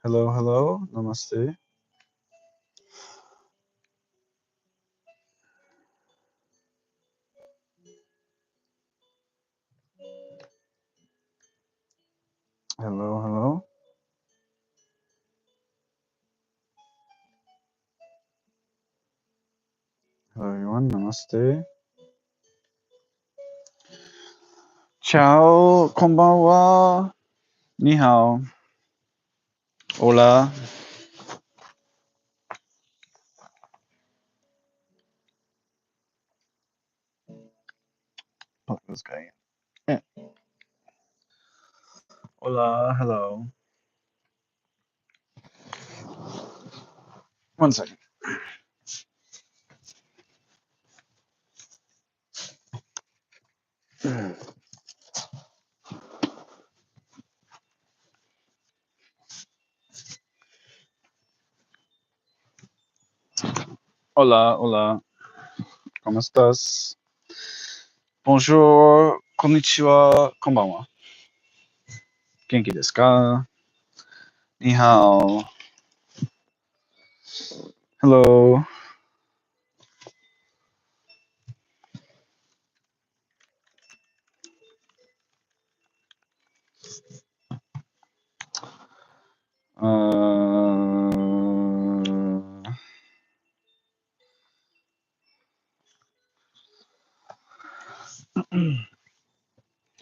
Hello, hello, namaste. Hello, hello. Hello, everyone. Namaste. Ciao, konbanwa. Ni hao. Hola. Fuck this guy. Eh. Hola, hello. One second. Hola, hola. ¿Cómo estás? Bonjour, konnichiwa, konbanwa. Genki desu ka? Ni hao. Hello.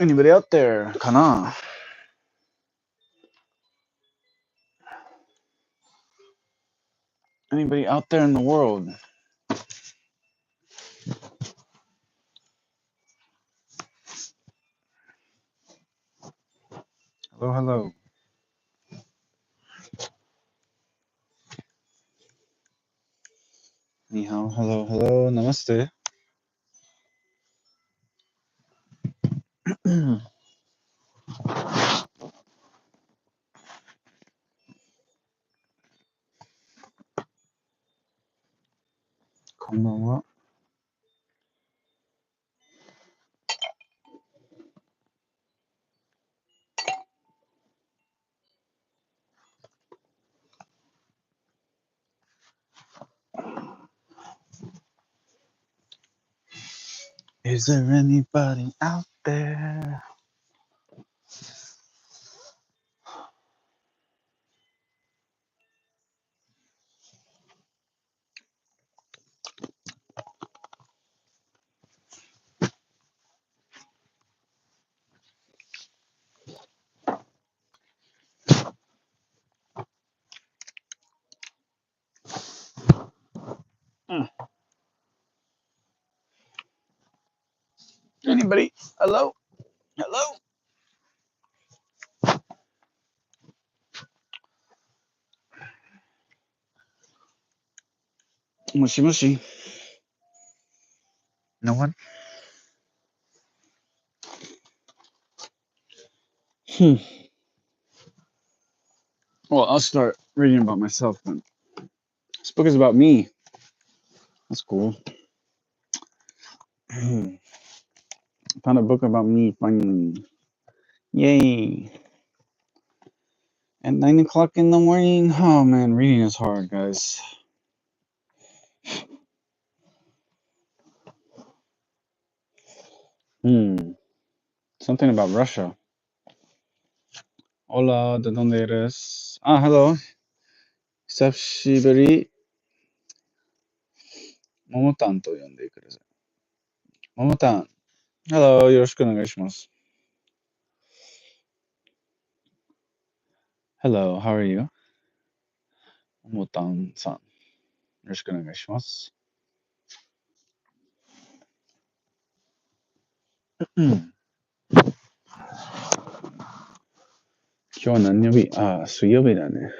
Anybody out there? Kana? Anybody out there in the world? Hello, hello. Ni hao, hello, hello, namaste. こんばんは。Is there anybody out there? Anybody? Hello? Hello? もしもし No one? Well, I'll start reading about myself then. This book is about me. That's cool. Found a book about me finally. Yay. At 9 o'clock in the morning. Oh man, reading is hard, guys. Something about Russia. Hola, ¿de dónde eres? Ah, hello. 久しぶり。ももたんと呼んでください。ももたん。Hello, よろしくお願いします。Hello, how are you? ももたんさん。よろしくお願いします。今日は何曜日？あ、水曜日だね。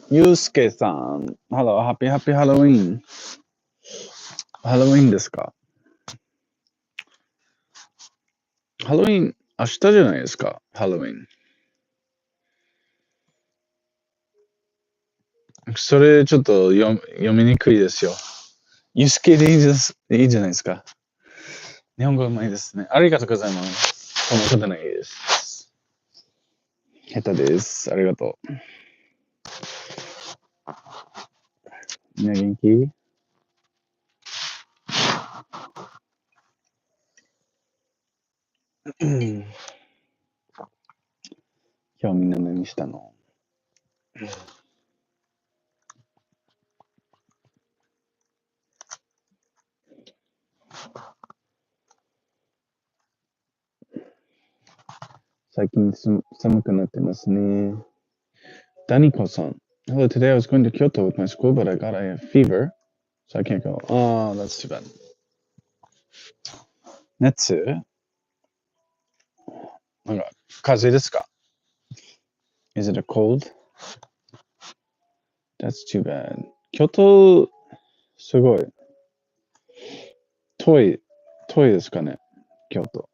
ゆうすけさん。Hello, happy Halloween. ハロウィンですか？ハロウィン、明日じゃないですか？ハロウィン。それちょっと読みにくいですよ。ユスケでいいじゃないですか。日本語うまいですね。ありがとうございます。そんなことないです。下手です。ありがとう。みんな元気？今日みんな何したの？最近寒くなってますね。ダニコさん。Hello, today I was going to Kyoto with my school, but I got a fever, so I can't go. Oh, that's too bad. 熱？なんか、風邪ですか？ Is it a cold? That's too bad. 京都、すごい。遠いですかね？京都。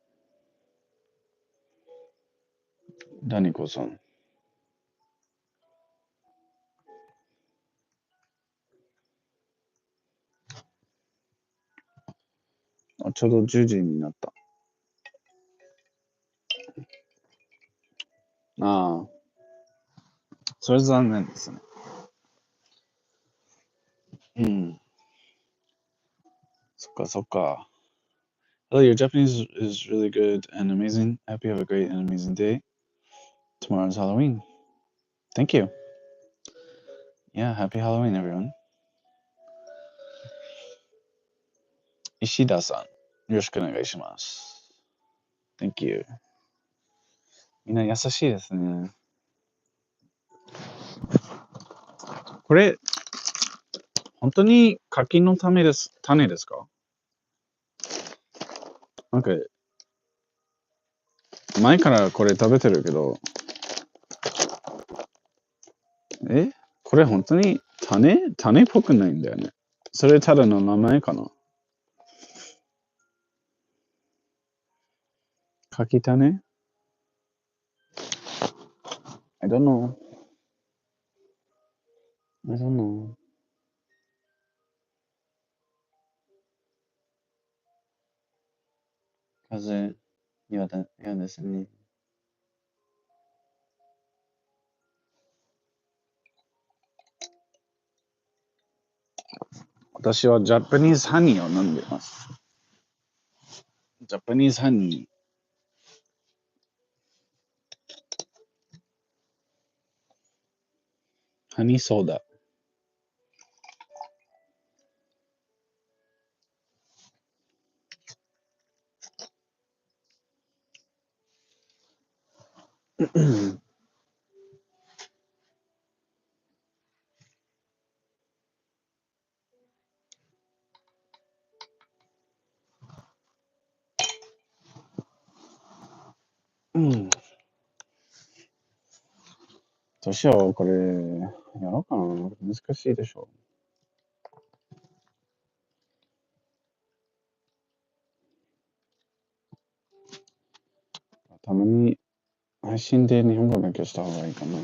ダニコさん。あ、ちょうど10時になった。ああ。それ残念ですね。うん。そっかそっか。Hello, your Japanese is really good and amazing. I hope you have a great and amazing day. Tomorrow's Halloween. Thank you. Yeah, happy Halloween, everyone. 石田さん、よろしくお願いします。Thank you. みんな優しいですね。これ、本当に柿の種ですか？なんか、前からこれ食べてるけど、これ本当に種っぽくないんだよね。それただの名前かな？柿種？ I don't know. I don't know. 風嫌ですね。私はジャパニーズハニーを飲んでいます。ジャパニーズハニー。ハニーソーダ。うん。どうしよう、これ、やろうかな。難しいでしょ。たまに配信で日本語勉強した方がいいかな。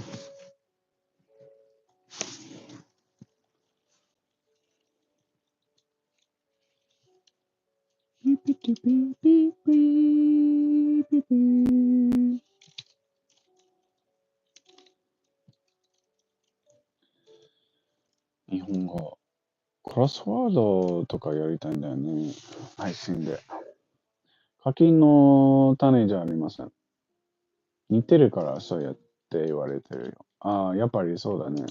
日本語。クロスワードとかやりたいんだよね。配信で。柿の種じゃありません。似てるからそうやって言われてるよ。ああ、やっぱりそうだね。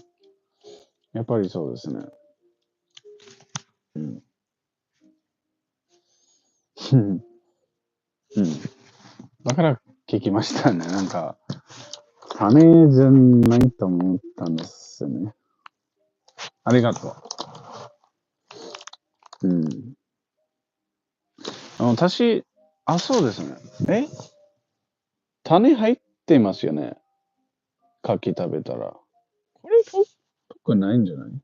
やっぱりそうですね。うん。うん。だから聞きましたね。なんか、種じゃないと思ったんですね。ありがとう。うん。私、そうですね。種入っていますよね。柿食べたら。これぽくないんじゃない？も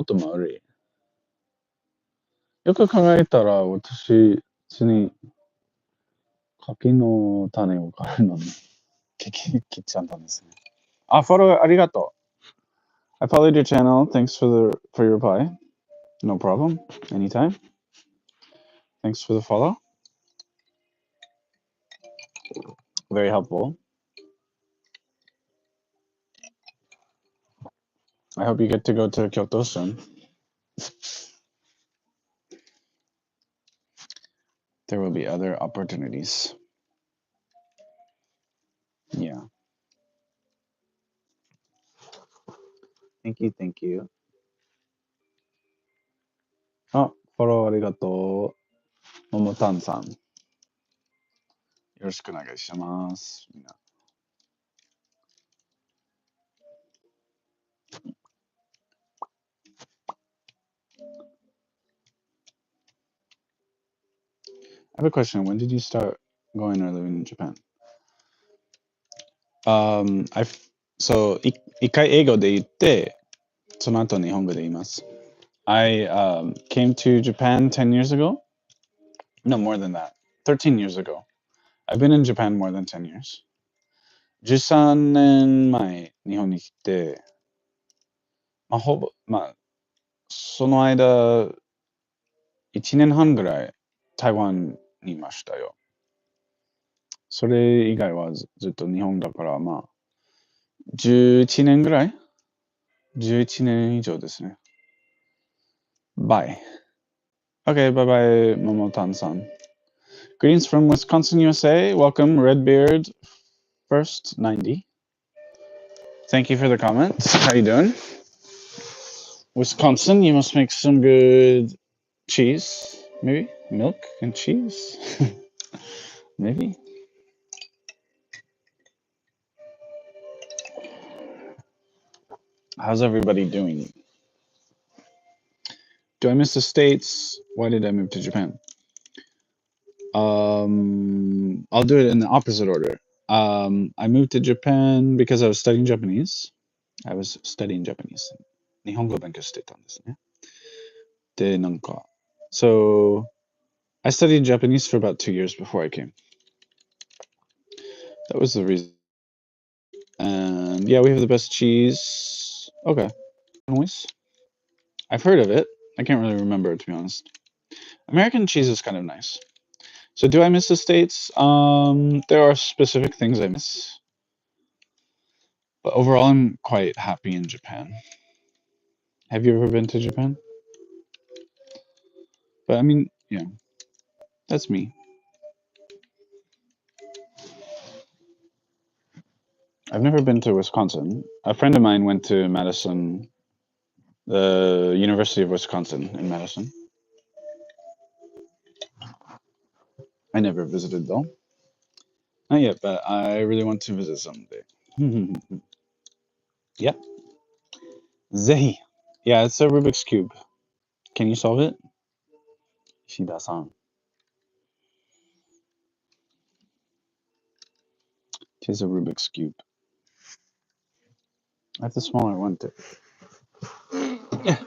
っと丸い。よく考えたら、私、普通に柿の種を買うのに、切っちゃったんですね。フォローありがとう。I followed your channel. Thanks for your reply. No problem. Anytime. Thanks for the follow. Very helpful. I hope you get to go to Kyoto soon. There will be other opportunities. Yeah. Thank you, thank you. あ、フォローありがとう。ももたんさん。よろしくお願いします。みんな。I have a question. When did you start going or living in Japan? So, 一回英語で言って、その後日本語で言います。I came to Japan 10 years ago. No, more than that. 13 years ago. I've been in Japan more than 10 years. 13年前、日本に来て、ほぼ、その間、1年半ぐらい台湾にいましたよ。それ以外はずっと日本だから、11年ぐらい ?11 年以上ですね。Bye. Okay, bye bye, Momotan-san. Greetings from Wisconsin, USA. Welcome, Redbeard First 90. Thank you for the comments. How you doing? Wisconsin, you must make some good cheese, maybe? Milk and cheese? Maybe? How's everybody doing? Do I miss the States? Why did I move to Japan? I'll do it in the opposite order. I moved to Japan because I was studying Japanese. I was studying Japanese. 日本語を勉強してたんですね。で、so I studied Japanese for about 2 years before I came. That was the reason. And yeah, we have the best cheese. Okay. Noise. I've heard of it. I can't really remember, to be honest. American cheese is kind of nice. So do I miss the States? There are specific things I miss. But overall, I'm quite happy in Japan. Have you ever been to Japan? But I mean, yeah, that's me. I've never been to Wisconsin. A friend of mine went to Madison, the University of Wisconsin in Madison. I never visited though. Not yet, but I really want to visit someday. Yep. Zehi. Yeah, it's a Rubik's Cube. Can you solve it? Shida-san. It is a Rubik's Cube. I have the smaller one too. Yeah.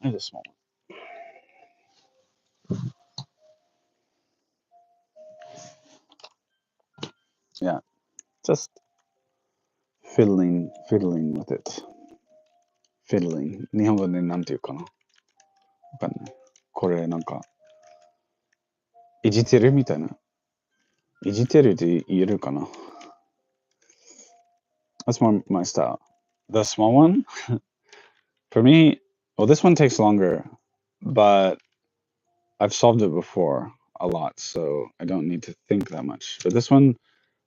I have the small one. Yeah. Just fiddling with it. Fiddling. 日本語でなんていうかな。わかんない。これなんか、いじってるみたいな。いじってるって言えるかな。That's more my style. The small one, for me, well, this one takes longer, but I've solved it before a lot, so I don't need to think that much. But this one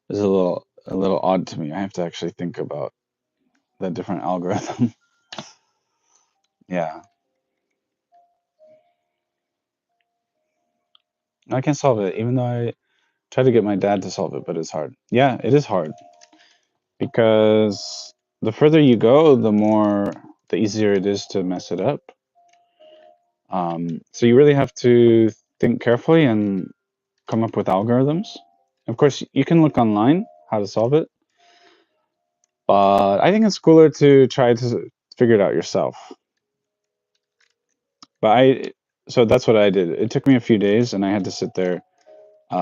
is a little odd to me. I have to actually think about the different algorithm. Yeah. I can solve it, even though I try to get my dad to solve it, but it's hard. Yeah, it is hard because the further you go, the easier it is to mess it up. So you really have to think carefully and come up with algorithms. Of course, you can look online how to solve it, but I think it's cooler to try to figure it out yourself. So that's what I did. It took me a few days, and I had to sit there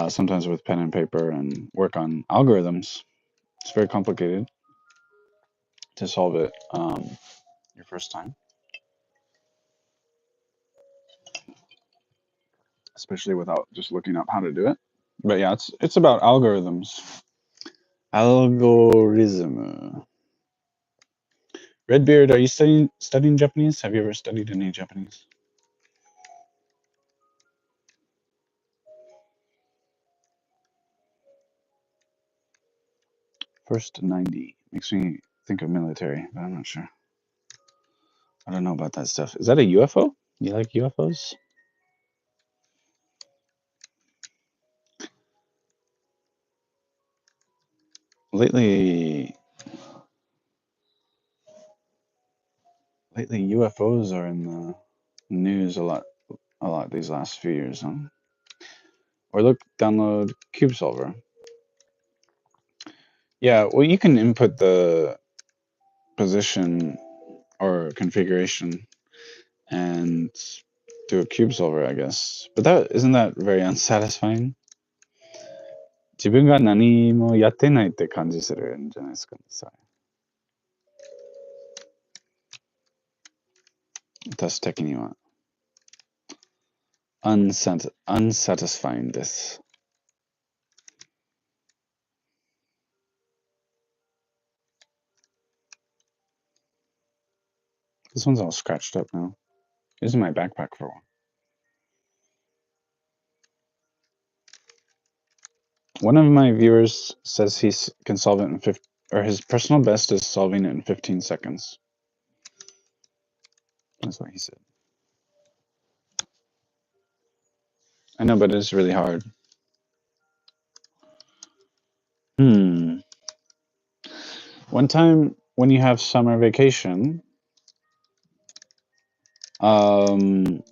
sometimes with pen and paper and work on algorithms. It's very complicated to solve it your first time. especially without just looking up how to do it. But yeah, it's about algorithms. Algorithm. Redbeard, are you studying Japanese? Have you ever studied any Japanese? First 90 makes me think of military, but I'm not sure. I don't know about that stuff. Is that a UFO? You like UFOs? Lately UFOs are in the news a lot these last few years, huh? Or download CubeSolver. Yeah, well, you can input the position or configuration and do a CubeSolver, I guess. But isn't that very unsatisfying? 自分が何もやってないって感じするんじゃないですかね、それ。私的には。unsatisfying です。This one's all scratched up now. Using my backpack for one. One of my viewers says he can solve it in his personal best is solving it in 15 seconds. That's what he said. I know, but it's really hard. One time when you have summer vacation, spend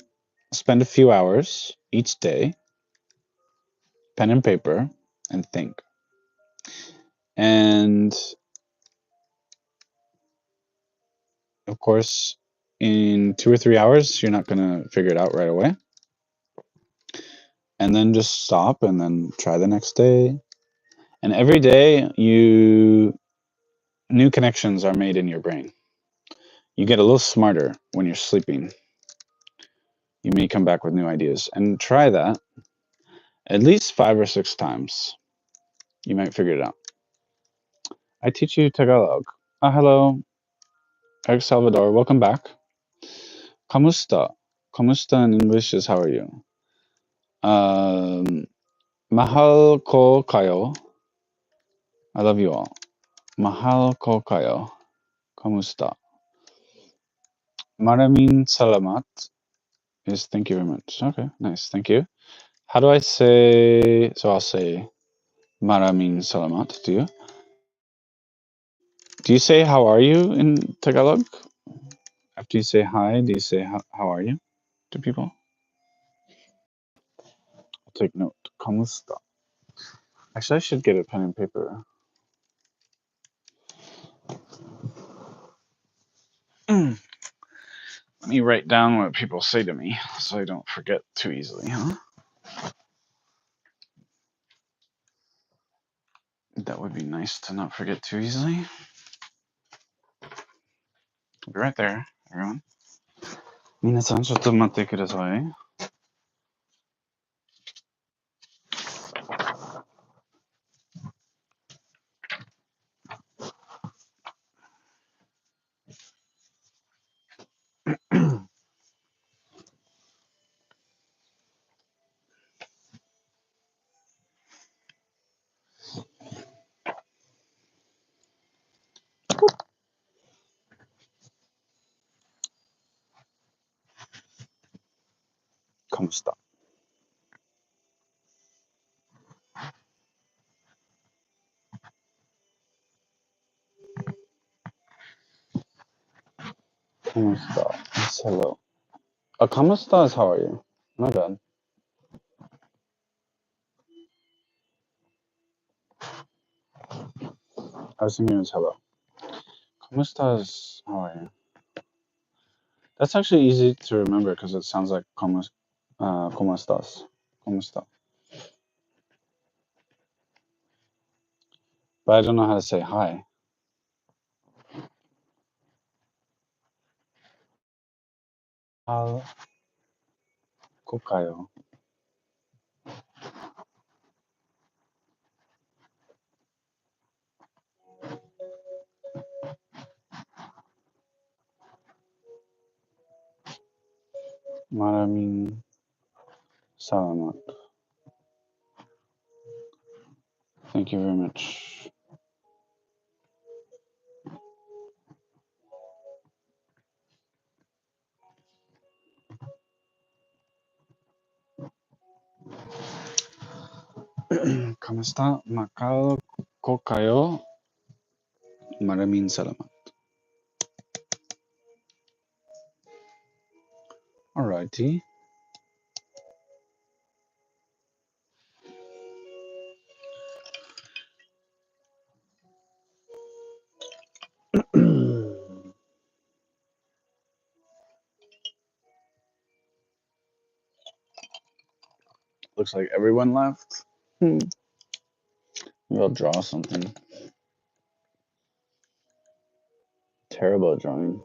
a few hours each day, pen and paper, and think. And of course, in 2 or 3 hours, you're not going to figure it out right away. And then just stop and then try the next day. And every day, new connections are made in your brain. You get a little smarter when you're sleeping. You may come back with new ideas. And try that at least 5 or 6 times. You might figure it out. I teach you Tagalog. Hello, Eric Salvador. Welcome back. Kamusta? Kamusta in English is how are you? Mahal ko kayo. I love you all. Mahal ko kayo. Kamusta? Maraming salamat is thank you very much. Okay, nice. Thank you. How do I say? So I'll say maraming salamat to you. Do you say how are you in Tagalog? After you say hi, do you say how are you to people? I'll take note. Kamusta? Actually, I should get a pen and paper. Let me write down what people say to me so I don't forget too easily, huh? That would be nice to not forget too easily. I'll be right there, everyone. 皆さん、ちょっと待ってください。Kamusta? Kamusta is hello. Kamusta is how are you? My bad. I was thinking it was hello. Kamusta is how are you? That's actually easy to remember because it sounds like como estás? ¿Cómo está? But I don't know how to say hi. Al kokayo. Maraming salamat. Thank you very much. Kamusta? Makal ko kayo? Maraming salamat. Alrighty. Looks like everyone left. Maybe I'll draw something. Terrible at drawing.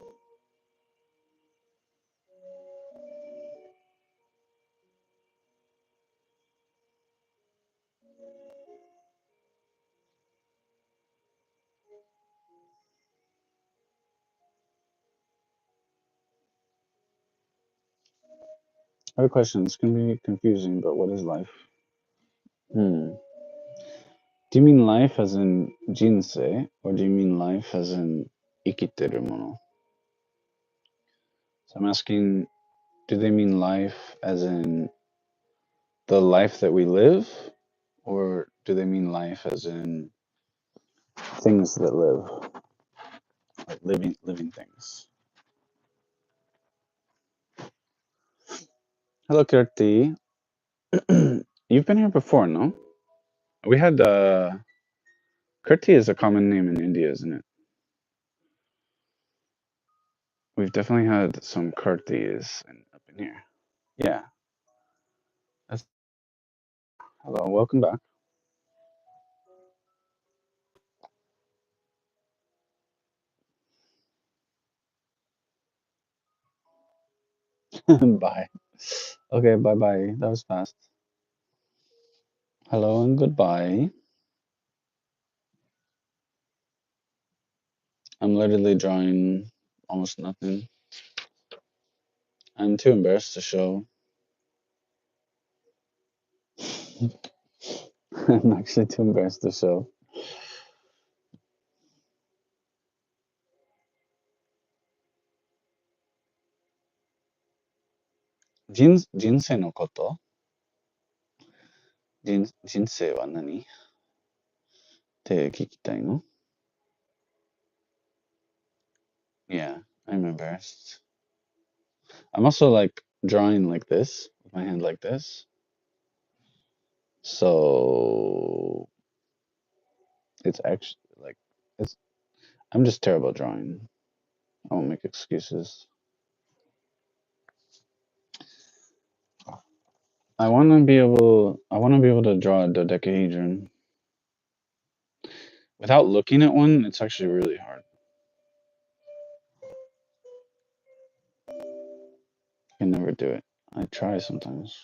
I have a question. It's going to be confusing, but what is life? Do you mean life as in jinsei, or do you mean life as in ikiteru mono? So I'm asking, do they mean life as in the life that we live, or do they mean life as in things that live, like living things? Hello, Kirti. You've been here before, no? We had Kirti is a common name in India, isn't it? We've definitely had some Kirtis up in here. Yeah. Hello, welcome back. Bye. Okay, bye bye. That was fast. Hello and goodbye. I'm literally drawing almost nothing. I'm too embarrassed to show. I'm actually too embarrassed to show. Jinsei no koto? Jinsei wa nani? Te kikitai no? Yeah, I'm embarrassed. I'm also like drawing like this, with my hand like this. So it's actually like I'm just terrible at drawing. I won't make excuses. I want to be able to draw a dodecahedron. Without looking at one, it's actually really hard. I can never do it. I try sometimes.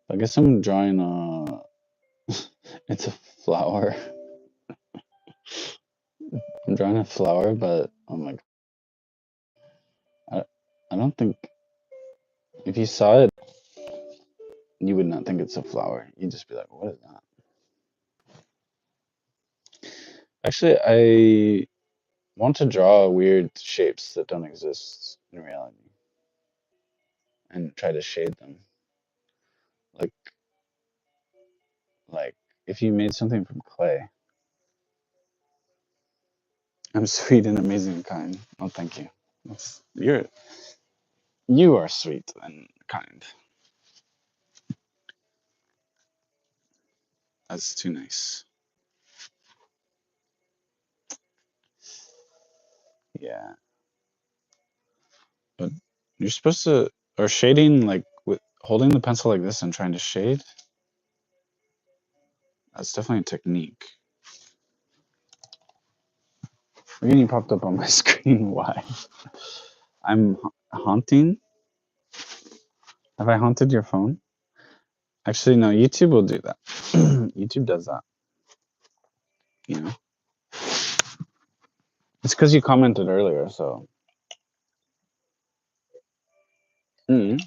I guess I'm drawing it's a flower. I'm drawing a flower, but oh my god. I don't think if you saw it, you would not think it's a flower. You'd just be like, what is that? Actually, I want to draw weird shapes that don't exist in reality and try to shade them. Like like if you made something from clay. I'm sweet and amazing and kind. Oh, thank you. You are sweet and kind. That's too nice. Yeah, but you're supposed to or shading like with holding the pencil like this and trying to shade. That's definitely a technique. You're getting popped up on my screen. Why? I'm haunting. Have I haunted your phone? Actually, no, YouTube will do that. YouTube does that. You know, it's because you commented earlier. So, no,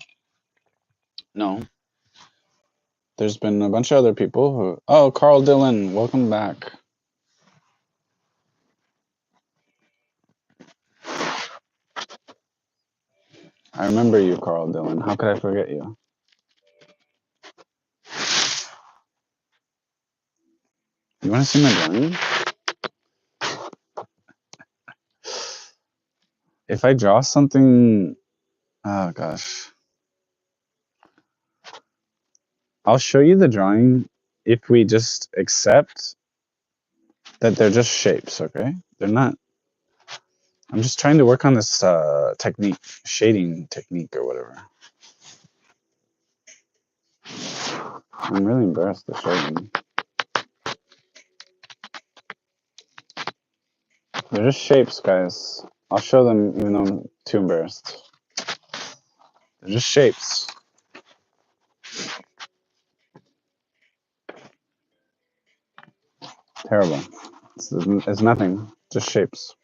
there's been a bunch of other people who. Oh, Carl Dillon, welcome back. I remember you, Carl Dillon. How could I forget you? You want to see my drawing? If I draw something, oh gosh, I'll show you the drawing if we just accept that they're just shapes. Okay, they're not. I'm just trying to work on this technique, shading technique or whatever. I'm really embarrassed to show them. They're just shapes, guys. I'll show them even though I'm too embarrassed. They're just shapes. Terrible. It's nothing. Just shapes.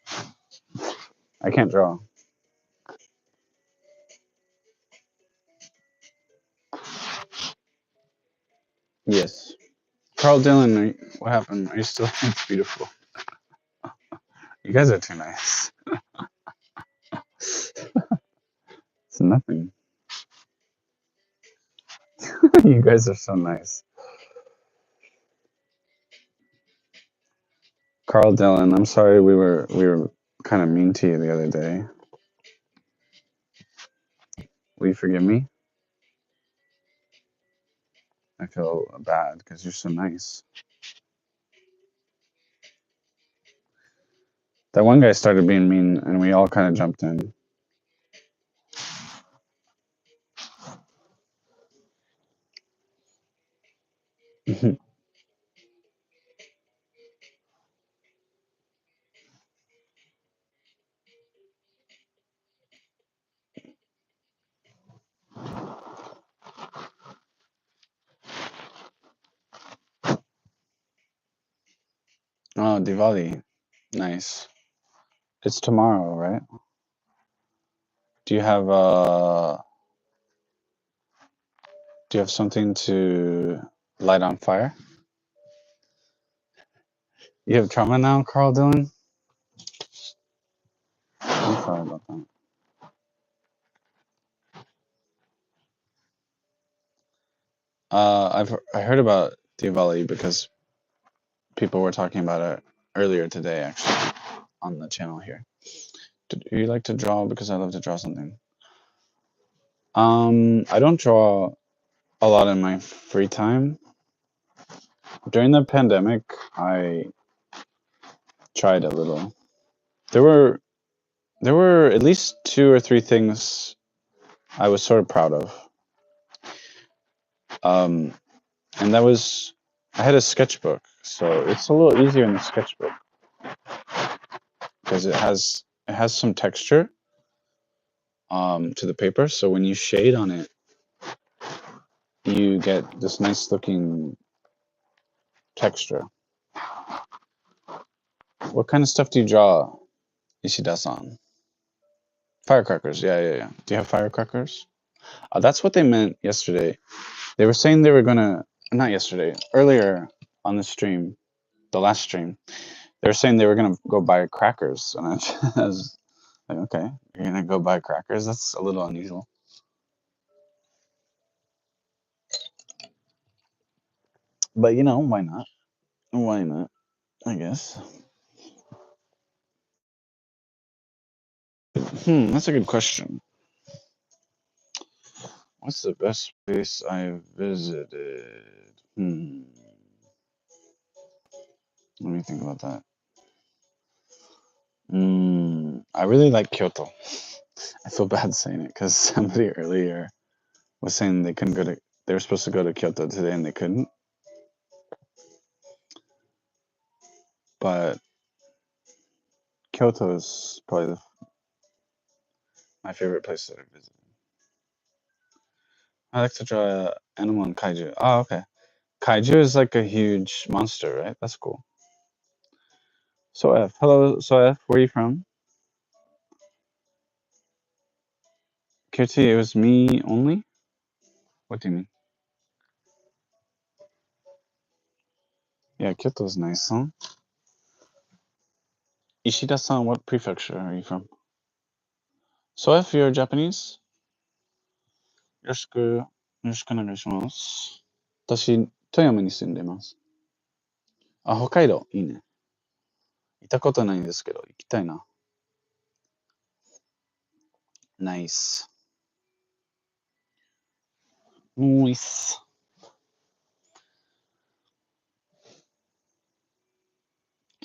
I can't draw. Yes. Carl Dillon, what happened? Are you still? It's beautiful. You guys are too nice. It's nothing. You guys are so nice. Carl Dillon, I'm sorry we were kind of mean to you the other day. Will you forgive me? I feel bad because you're so nice. That one guy started being mean, and we all kind of jumped in. Oh, Diwali, nice. It's tomorrow, right? Do you have something to light on fire? You have trauma now, Carl Dillon? I'm sorry about that. I heard about Diwali because people were talking about it earlier today, actually, on the channel here. Do you like to draw? Because I love to draw something. I don't draw a lot in my free time. During the pandemic, I tried a little. There were at least 2 or 3 things I was sort of proud of. And that was I had a sketchbook, so it's a little easier in the sketchbook because it has some texture to the paper. So when you shade on it, you get this nice looking texture. What kind of stuff do you draw, Ishida-san? Firecrackers, yeah. Do you have firecrackers? That's what they meant yesterday. They were saying they were gonna, not yesterday, earlier on the stream, the last stream, they were saying they were gonna go buy crackers, and I was like, okay, you're gonna go buy crackers? That's a little unusual. But you know, why not? Why not? I guess. That's a good question. What's the best place I visited? Let me think about that. I really like Kyoto. I feel bad saying it because somebody earlier was saying they couldn't go to. They were supposed to go to Kyoto today and they couldn't. But Kyoto is probably my favorite place that I visited. I like to draw animal and kaiju. Oh, okay. Kaiju is like a huge monster, right? That's cool. So F. Hello, So F. Where are you from? Kirti, it was me only? What do you mean? Yeah, Kyoto's nice, huh? Ishida-san, what prefecture are you from? So if you're Japanese, よろしく、よろしくお願いします。私、富山に住んでます。あ、北海道、いいね。行ったことないんですけど、行きたいな。ナイス。もういいっす。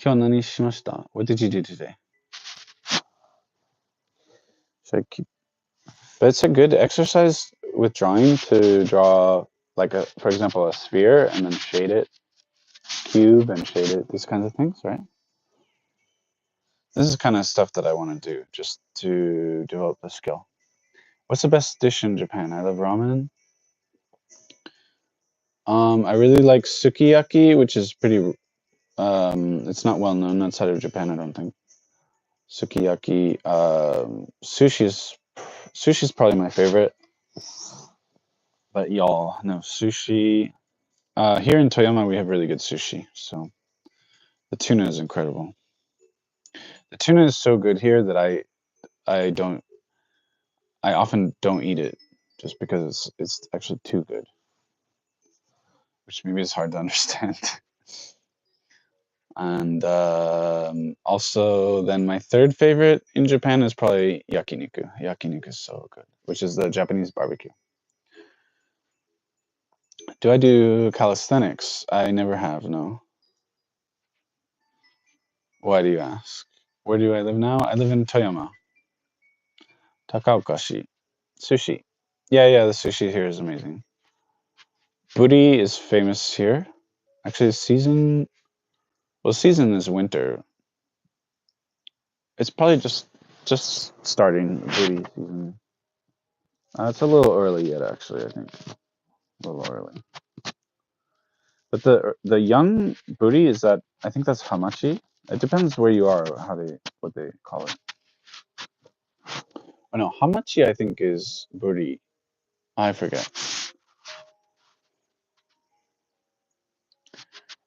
今日何しました What did you do today? Should I keep... But it's a good exercise with drawing to draw, like, for example, a sphere and then shade it, cube and shade it, these kinds of things, right? This is kind of stuff that I want to do just to develop the skill. What's the best dish in Japan? I love ramen. I really like sukiyaki, which is pretty... it's not well known outside of Japan, I don't think. Sukiyaki. Sushi's probably my favorite. But y'all know sushi. Here in Toyama, we have really good sushi. So the tuna is incredible. The tuna is so good here that I often don't eat it just because it's actually too good, which maybe is hard to understand. And also, then my third favorite in Japan is probably yakiniku. Yakiniku is so good, which is the Japanese barbecue. Do I do calisthenics? I never have, no. Why do you ask? Where do I live now? I live in Toyama. Takaokashi. Sushi. Yeah, the sushi here is amazing. Buri is famous here. Actually, season is winter. It's probably just starting buri season. It's a little early yet, actually, I think. A little early. But the young buri is that, I think that's hamachi. It depends where you are, what they call it. Oh no, hamachi I think is buri. I forget.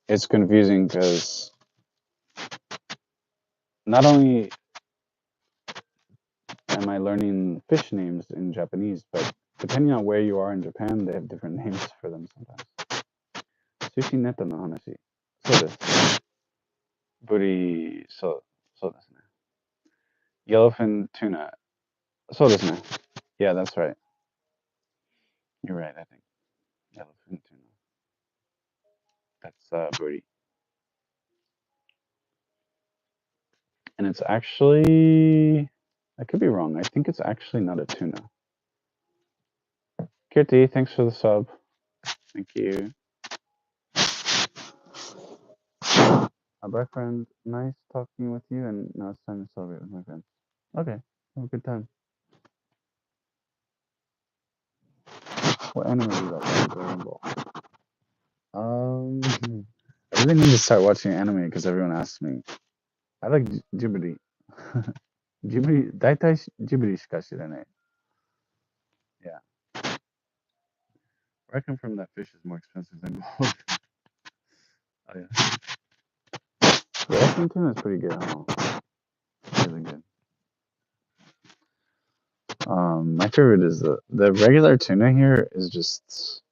It's confusing because not only am I learning fish names in Japanese, but depending on where you are in Japan, they have different names for them sometimes. Sushi neta no hanashi. そうです。ブリ、そうですね。Yellowfin tuna. そうですね. Yeah, that's right. You're right, I think. Yellowfin tuna. That's buri. And it's actually... I could be wrong. I think it's actually not a tuna. Kirti, thanks for the sub. Thank you. Bye, friend. Nice talking with you, and now it's time to celebrate with my friends. Okay, have a good time. What anime do you like? Dragon Ball. I really need to start watching anime because everyone asks me. I like Ghibli. Ghibli, 大体 Ghibli しか知らない. Yeah. Where I come from, that fish is more expensive than gold. Oh yeah. Yeah, Asian tuna is pretty good, huh? Really good. My favorite is the regular tuna here is just...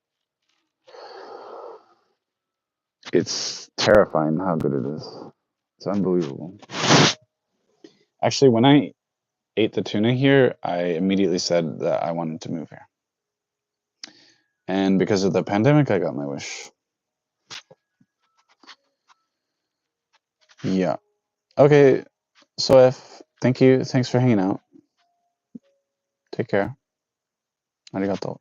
It's terrifying how good it is. It's unbelievable. Actually, when I ate the tuna here, I immediately said that I wanted to move here. And because of the pandemic, I got my wish. Yeah. Okay, so thank you. Thanks for hanging out. Take care. Arigato.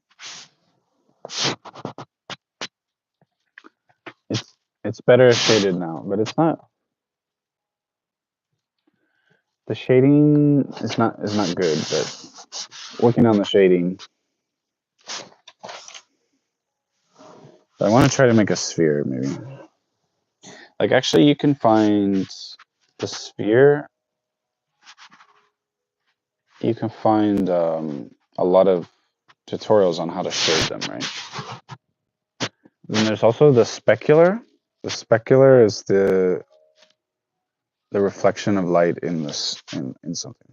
It's better shaded now, but it's not... The shading is not good, but working on the shading. But I want to try to make a sphere, maybe. Like, actually, you can find the sphere. You can find a lot of tutorials on how to shade them, right? Then there's also the specular. The specular is the reflection of light in this in something.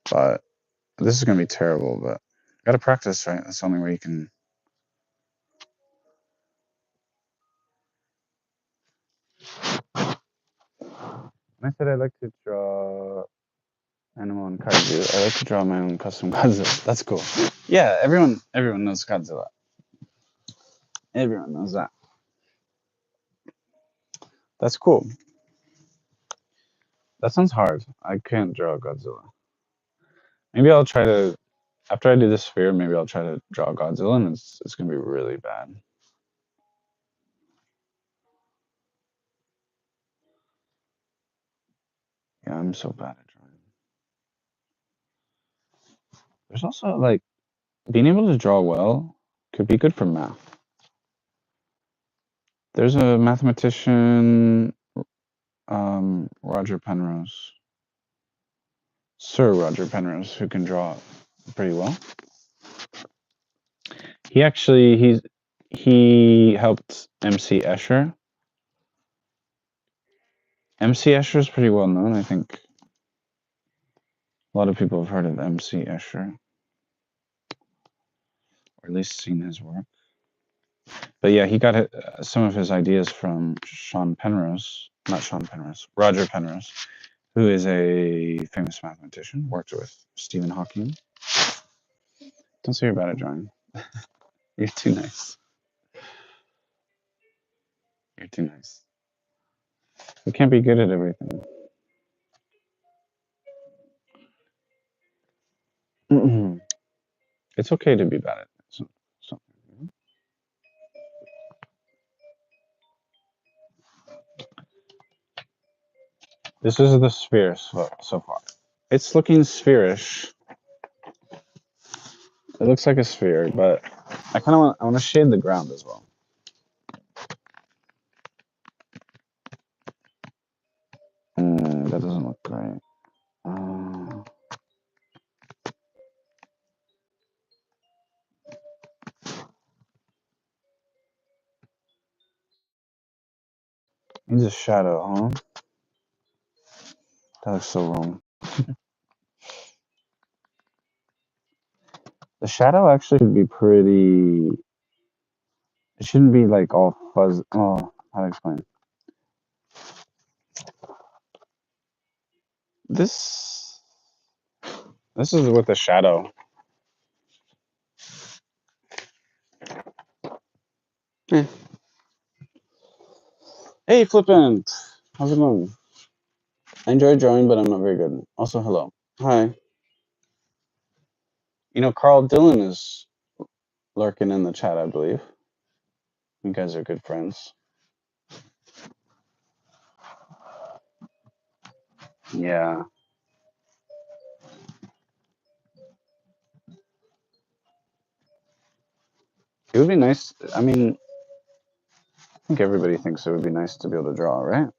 But this is gonna be terrible. But gotta practice, right? That's the only way you can. When I said I like to draw animal and kaiju, I like to draw my own custom Godzilla. That's cool. Yeah, everyone knows Godzilla. Everyone knows that. That's cool. That sounds hard. I can't draw Godzilla. Maybe I'll try to, after I do this sphere, maybe I'll try to draw Godzilla, and it's gonna be really bad. Yeah, I'm so bad at drawing. There's also like being able to draw well could be good for math. There's a mathematician, Roger Penrose, Sir Roger Penrose, who can draw pretty well. He helped MC Escher. MC Escher is pretty well known. I think a lot of people have heard of MC Escher, or at least seen his work. But yeah, he got some of his ideas from Roger Penrose, who is a famous mathematician, worked with Stephen Hawking. Don't say you're bad at drawing. You're too nice. You're too nice. You can't be good at everything. It's okay to be bad at something. This is the sphere so far. It's looking spherish. It looks like a sphere, but I want to shade the ground as well. That doesn't look great. Needs a shadow, huh? That looks so wrong. The shadow actually should be pretty. It shouldn't be like all fuzz. Oh, how to explain? This is with the shadow. Hey, Flippant! How's it going? I enjoy drawing, but I'm not very good. Also, hello. Hi. You know, Carl Dillon is lurking in the chat, I believe. You guys are good friends. Yeah. It would be nice. I mean, I think everybody thinks it would be nice to be able to draw, right?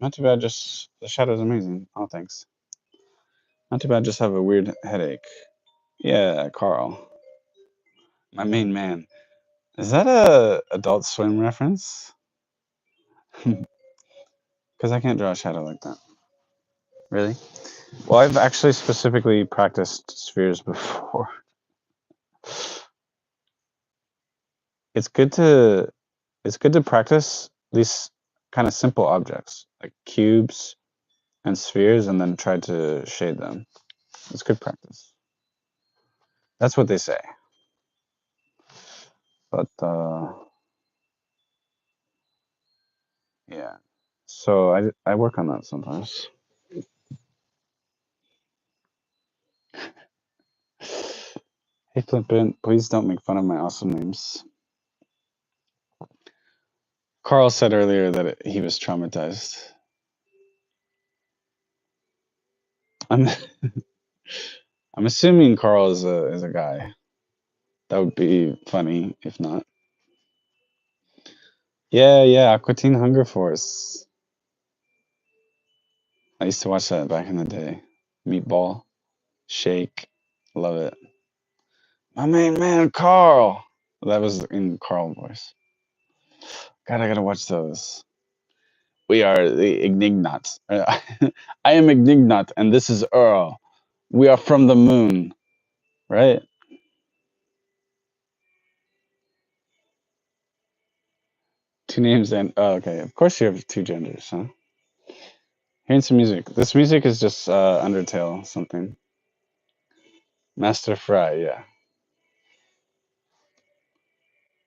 Not too bad, just the shadow's amazing. Oh, thanks. Not too bad, just have a weird headache. Yeah, Carl. My main man. Is that a Adult Swim reference? Because I can't draw a shadow like that. Really? Well, I've actually specifically practiced spheres before. It's good to practice these kind of simple objects like cubes and spheres, and then try to shade them. It's good practice. That's what they say. But yeah. So I work on that sometimes. Hey Flippant, please don't make fun of my awesome names. Carl said earlier that he was traumatized. I'm I'm assuming Carl is a guy. That would be funny if not. Yeah, Aqua Teen Hunger Force. I used to watch that back in the day. Meatball, Shake, love it. My main man, Carl. That was in Carl voice. God, I gotta watch those. We are the Ignignauts. I am Ignignat, and this is Earl. We are from the moon, right? Two names and oh, okay. Of course, you have two genders, huh? Hearing some music. This music is just Undertale something. Master Fry, yeah.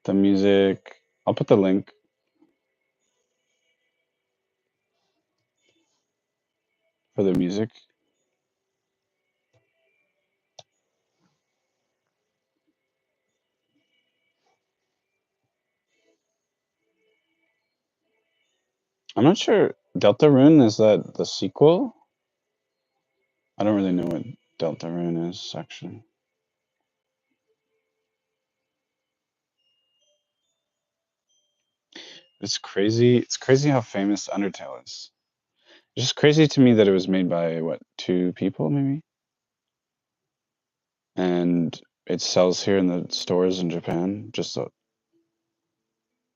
The music. I'll put the link for the music. I'm not sure. Deltarune, is that the sequel? I don't really know what Deltarune is, actually. It's crazy. It's crazy how famous Undertale is. It's just crazy to me that it was made by, what, two people, maybe? And it sells here in the stores in Japan. Just a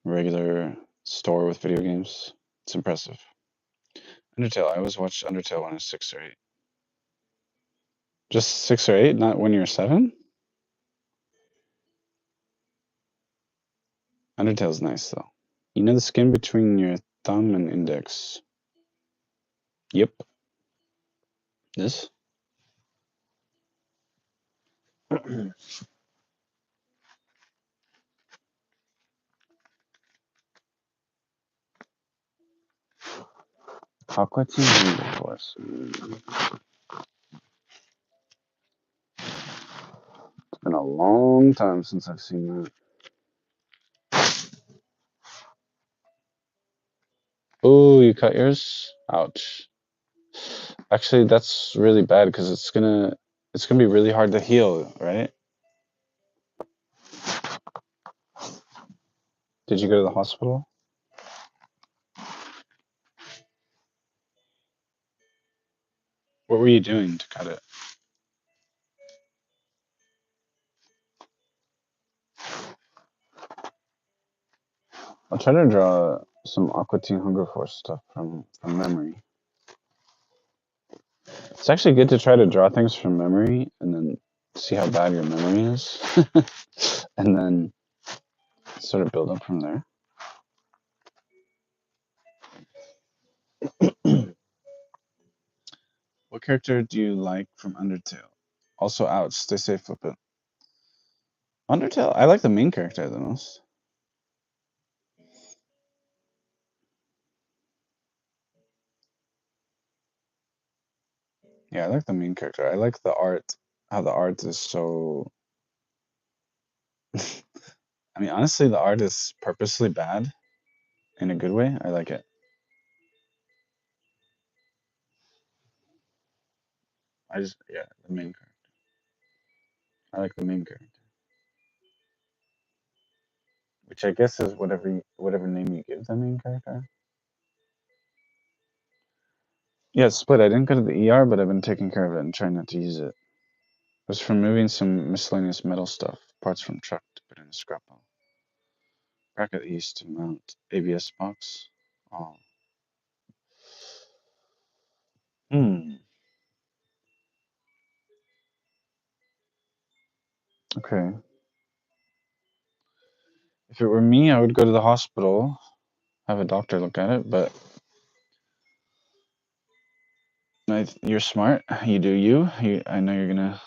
regular store with video games. It's impressive. Undertale. I always watched Undertale when I was 6 or 8. Just 6 or 8, not when you're 7? Undertale's nice, though. You know the skin between your thumb and index? Yep. This? Aqua Teen Hunger Force. It's been a long time since I've seen that. Oh, you cut yours? Ouch. Actually, that's really bad because it's gonna be really hard to heal, right? Did you go to the hospital? What were you doing to cut it? I'll try to draw some Aqua Teen Hunger Force stuff from memory. It's actually good to try to draw things from memory and then see how bad your memory is, and then sort of build up from there. What character do you like from Undertale? Also, ouch. Stay safe, flip it. Undertale, I like the main character the most. Yeah, I like the main character. I like the art, how the art is so. I mean, honestly, the art is purposely bad in a good way. I like it. Yeah, the main character. I like the main character, which I guess is whatever name you give the main character. Yeah, it's split. I didn't go to the ER, but I've been taking care of it and trying not to use it. It was from moving some miscellaneous metal stuff, parts from truck to put in a scrap pile. Bracket east to mount ABS box. Oh. Hmm. Okay. If it were me, I would go to the hospital, have a doctor look at it, but you're smart. You do you. I know you're gonna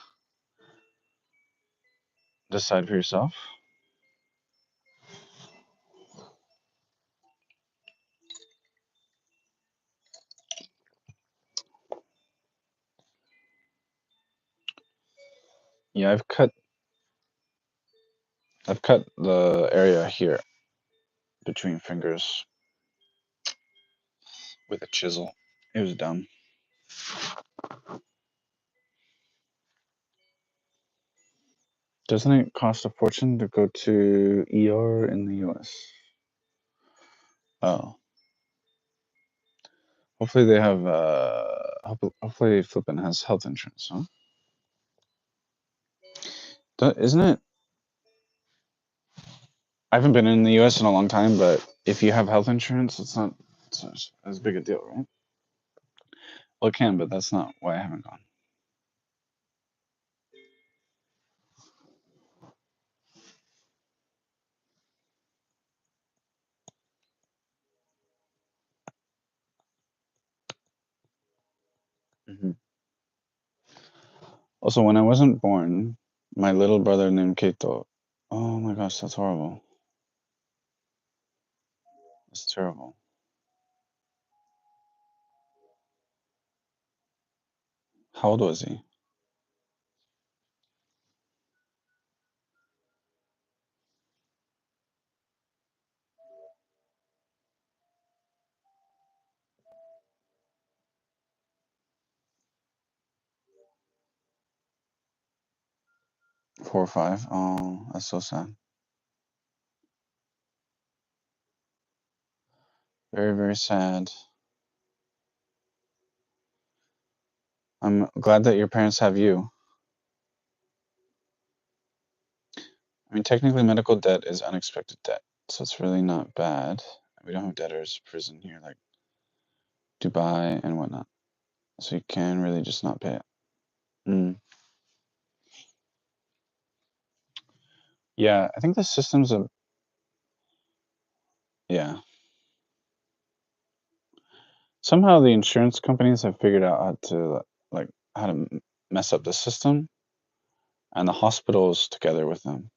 decide for yourself. Yeah, I've cut the area here between fingers with a chisel. It was dumb. Doesn't it cost a fortune to go to ER in the US? Oh. Hopefully they have, hopefully Flippin has health insurance, huh? Isn't it? I haven't been in the US in a long time, but if you have health insurance, it's not as big a deal, right? Well, it can, but that's not why I haven't gone. Hmm. Also, when I wasn't born, my little brother named Keito. Oh my gosh, that's horrible. That's terrible. How old was he? 4 or 5. Oh, that's so sad. Very, very sad. I'm glad that your parents have you. I mean, technically, medical debt is unexpected debt, so it's really not bad. We don't have debtors prison here like Dubai and whatnot, so you can really just not pay it. Mm. Yeah, I think the systems of yeah. Somehow the insurance companies have figured out like how to mess up the system, and the hospitals together with them,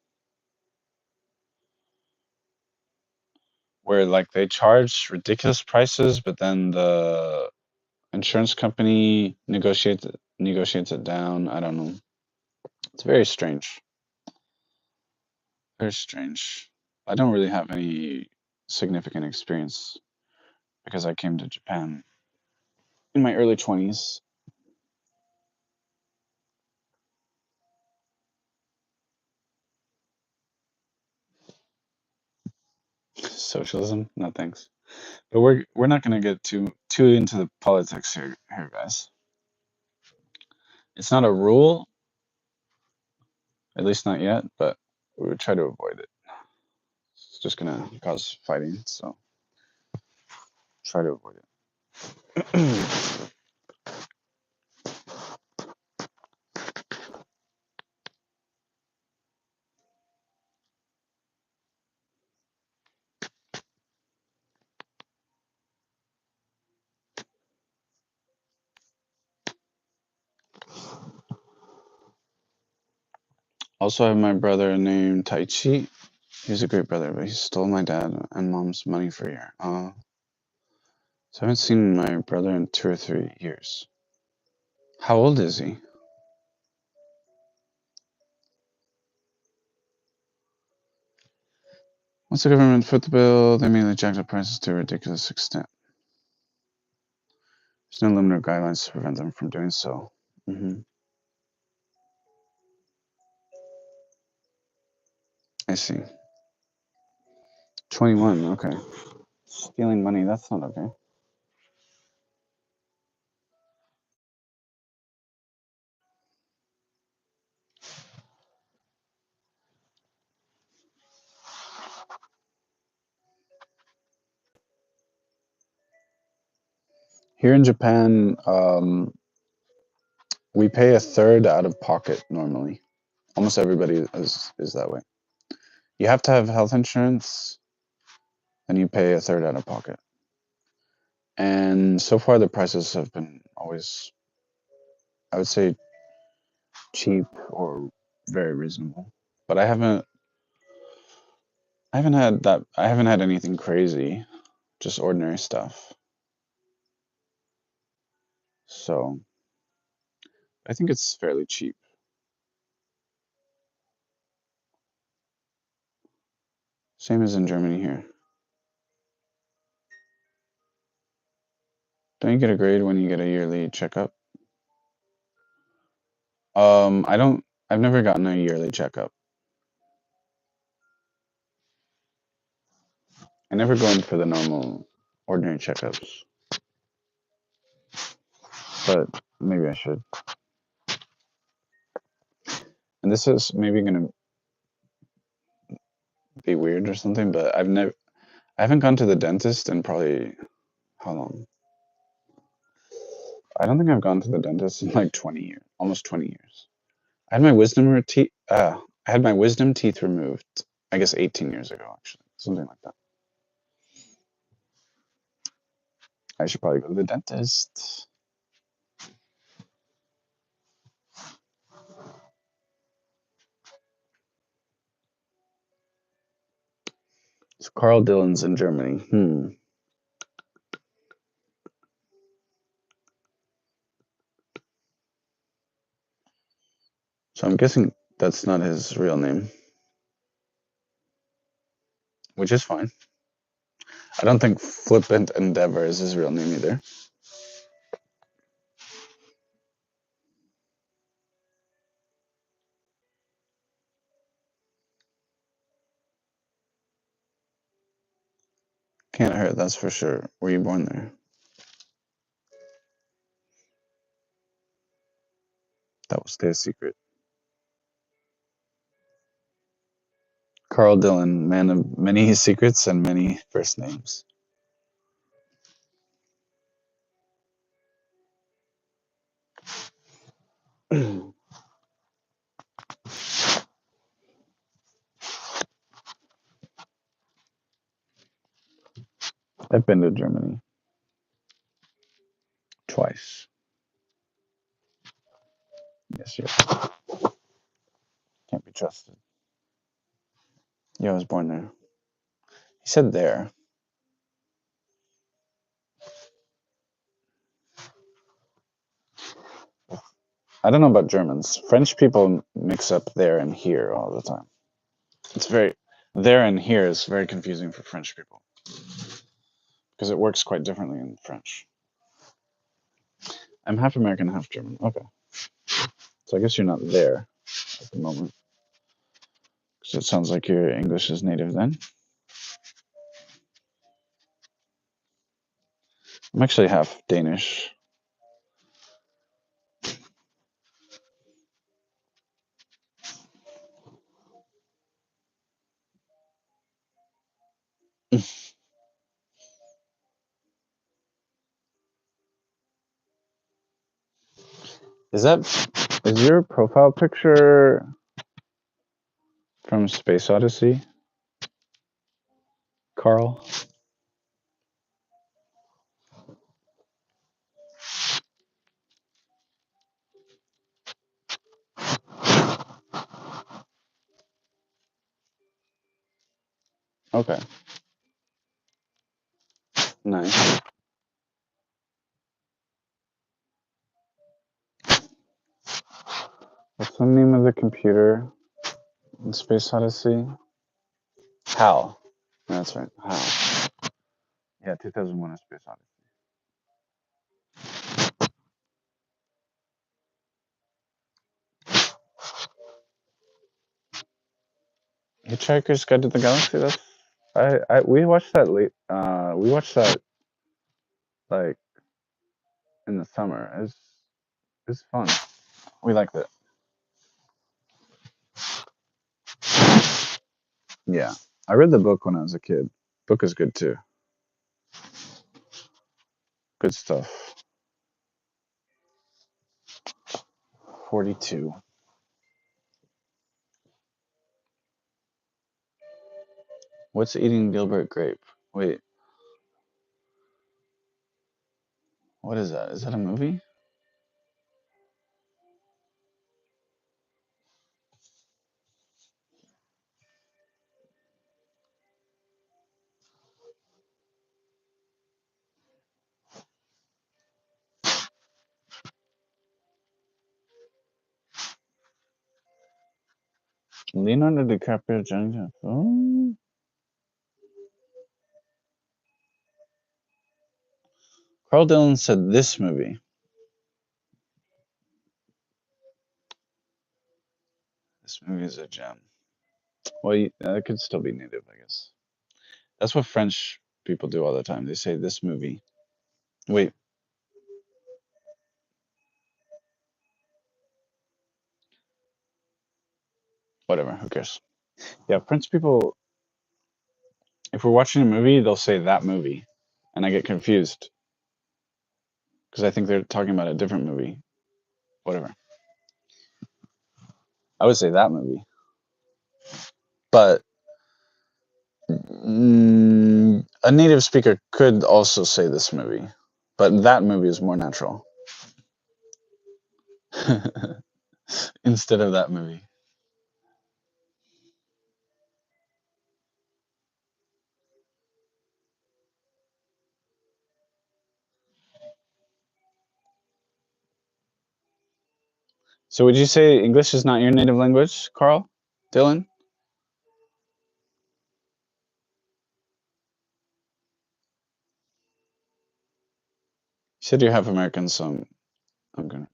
where like they charge ridiculous prices, but then the insurance company negotiates it down. I don't know. It's very strange. Very strange. I don't really have any significant experience because I came to Japan in my early 20s. Socialism? No thanks. But we're not going to get too into the politics here, guys. It's not a rule, at least not yet, but we would try to avoid it. It's just going to cause fighting, so try to avoid it. Also, I have my brother named Taichi. He's a great brother, but he stole my dad and mom's money for a year. So I haven't seen my brother in 2 or 3 years. How old is he? Once the government foot the bill, they immediately jacked up prices to a ridiculous extent. There's no limit or guidelines to prevent them from doing so. Hmm. I see. 21, okay. Stealing money, that's not okay. Here in Japan, we pay a third out of pocket normally. Almost everybody is that way. You have to have health insurance, and you pay a third out of pocket. And so far, the prices have been always, I would say, cheap or very reasonable. But I haven't had anything crazy, just ordinary stuff. So I think it's fairly cheap. Same as in Germany here. Don't you get a grade when you get a yearly checkup? I don't. I've never gotten a yearly checkup. I never go in for the normal, ordinary checkups. But maybe I should. And this is maybe gonna be weird or something, but I haven't gone to the dentist in probably how long? I don't think I've gone to the dentist in like 20 years, almost 20 years. I had my I had my wisdom teeth removed, I guess 18 years ago, actually, something like that. I should probably go to the dentist. So Carl Dillon's in Germany. So I'm guessing that's not his real name, which is fine. I don't think Flippant Endeavor is his real name either. Can't hurt, that's for sure. Were you born there? That will stay a secret. Carl Dillon, man of many secrets and many first names. I've been to Germany twice. Yes, yes. Can't be trusted. Yeah, I was born there. He said there. I don't know about Germans. French people mix up there and here all the time. It's very there and here is very confusing for French people because it works quite differently in French. I'm half American, half German. Okay, so I guess you're not there at the moment. So it sounds like your English is native then. I'm actually half Danish. Is your profile picture from Space Odyssey, Carl? Okay, nice. What's the name of the computer in Space Odyssey? HAL. That's right, HAL. Yeah, 2001: A Space Odyssey. Hitchhiker's Guide to the Galaxy. We watched that late. We watched that like in the summer. It's fun. We liked it. Yeah, I read the book when I was a kid. Book is good too. Good stuff. 42. What's Eating Gilbert Grape? Wait, what is that? Is that a movie? Leonardo DiCaprio, Johnny Depp. Oh. Carl Dillon said this movie. This movie is a gem. Well, it could still be native, I guess. That's what French people do all the time. They say this movie. Wait, whatever. Who cares? Yeah, French people. If we're watching a movie, they'll say that movie, and I get confused because I think they're talking about a different movie. Whatever. I would say that movie, but a native speaker could also say this movie, but that movie is more natural instead of that movie. So would you say English is not your native language, Carl? Dylan? You said you're half American, so I'm gonna,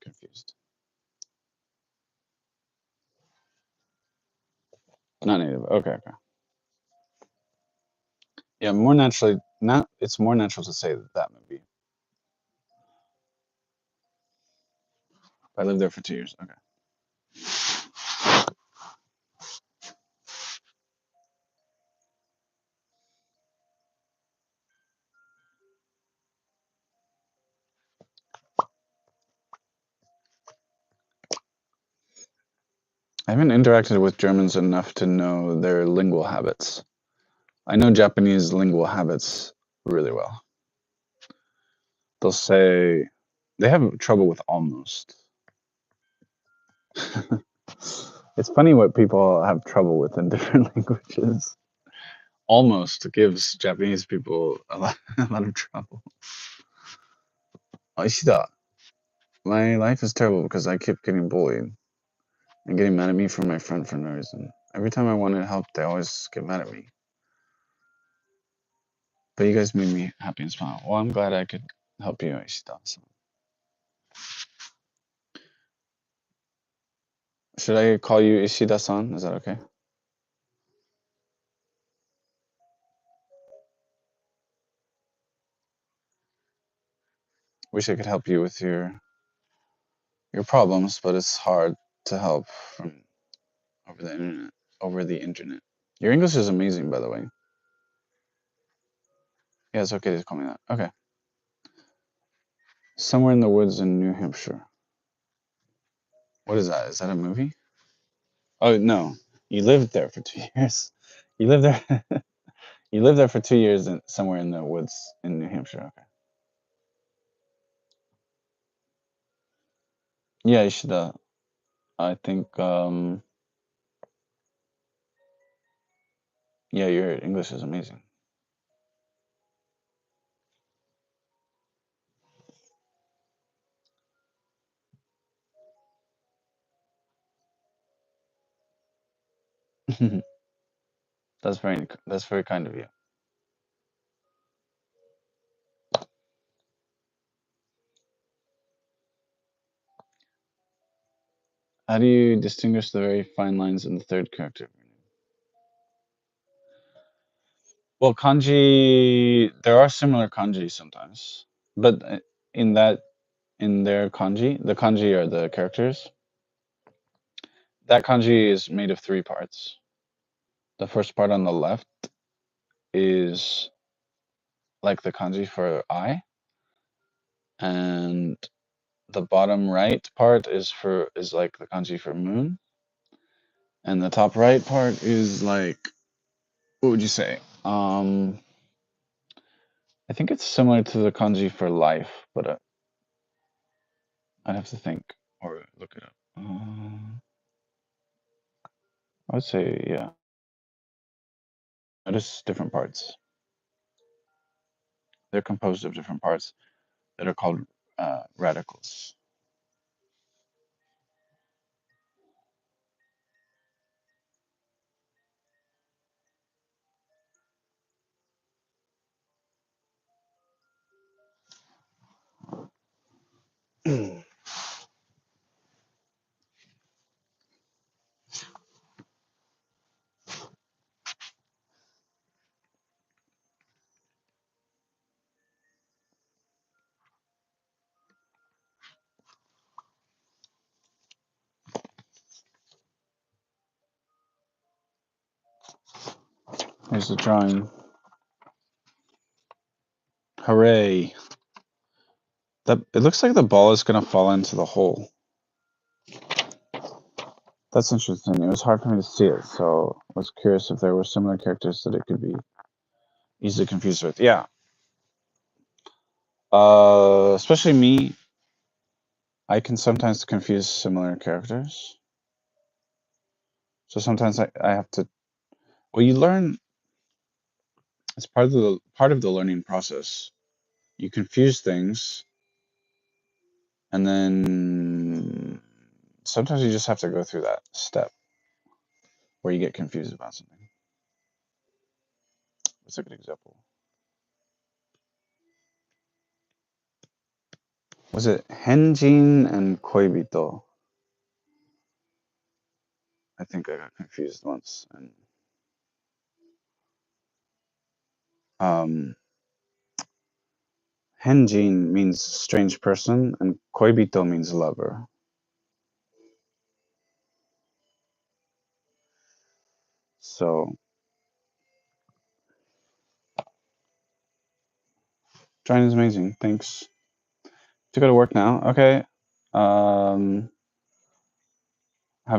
confused. Not native. Okay, okay. Yeah, more naturally, not. It's more natural to say that movie. I lived there for 2 years. Okay. I haven't interacted with Germans enough to know their lingual habits. I know Japanese lingual habits really well. They'll say they have trouble with almost. It's funny what people have trouble with in different languages. Almost gives Japanese people a lot of trouble. Oh, Ishida, my life is terrible because I keep getting bullied and getting mad at me from my friend for no reason. Every time I wanted help, they always get mad at me. But you guys made me happy and smile. Well, I'm glad I could help you, Ishida. So. Should I call you Ishida-san? Is that okay? Wish I could help you with your problems, but it's hard to help from over the internet. Over the internet. Your English is amazing, by the way. Yeah, it's okay to call me that. Okay. Somewhere in the Woods in New Hampshire. What is that? Is that a movie? Oh no, you lived there for 2 years. You lived there. You lived there for 2 years in somewhere in the woods in New Hampshire. Okay. Yeah, you should. I think. Yeah, your English is amazing. That's very kind of you. How do you distinguish the very fine lines in the third character? Well, kanji. There are similar kanji sometimes, but in that in their kanji, the kanji are the characters. That kanji is made of three parts. The first part on the left is like the kanji for eye, and the bottom right part is like the kanji for moon, and the top right part is like, what would you say? I think it's similar to the kanji for life, but I'd have to think or look it up. I would say yeah. Notice different parts. They're composed of different parts that are called radicals. Here's the drawing. Hooray. It looks like the ball is going to fall into the hole. That's interesting. It was hard for me to see it, so I was curious if there were similar characters that it could be easily confused with. Yeah. Especially me, I can sometimes confuse similar characters. So sometimes I have to. Well, you learn. It's part of the learning process. You confuse things, and then sometimes you just have to go through that step where you get confused about something. What's a good example? Was it Henjin and Koibito? I think I got confused once. And Henjin means strange person, and Koibito means lover. So, drawing is amazing. Thanks. To go to work now. Okay. Have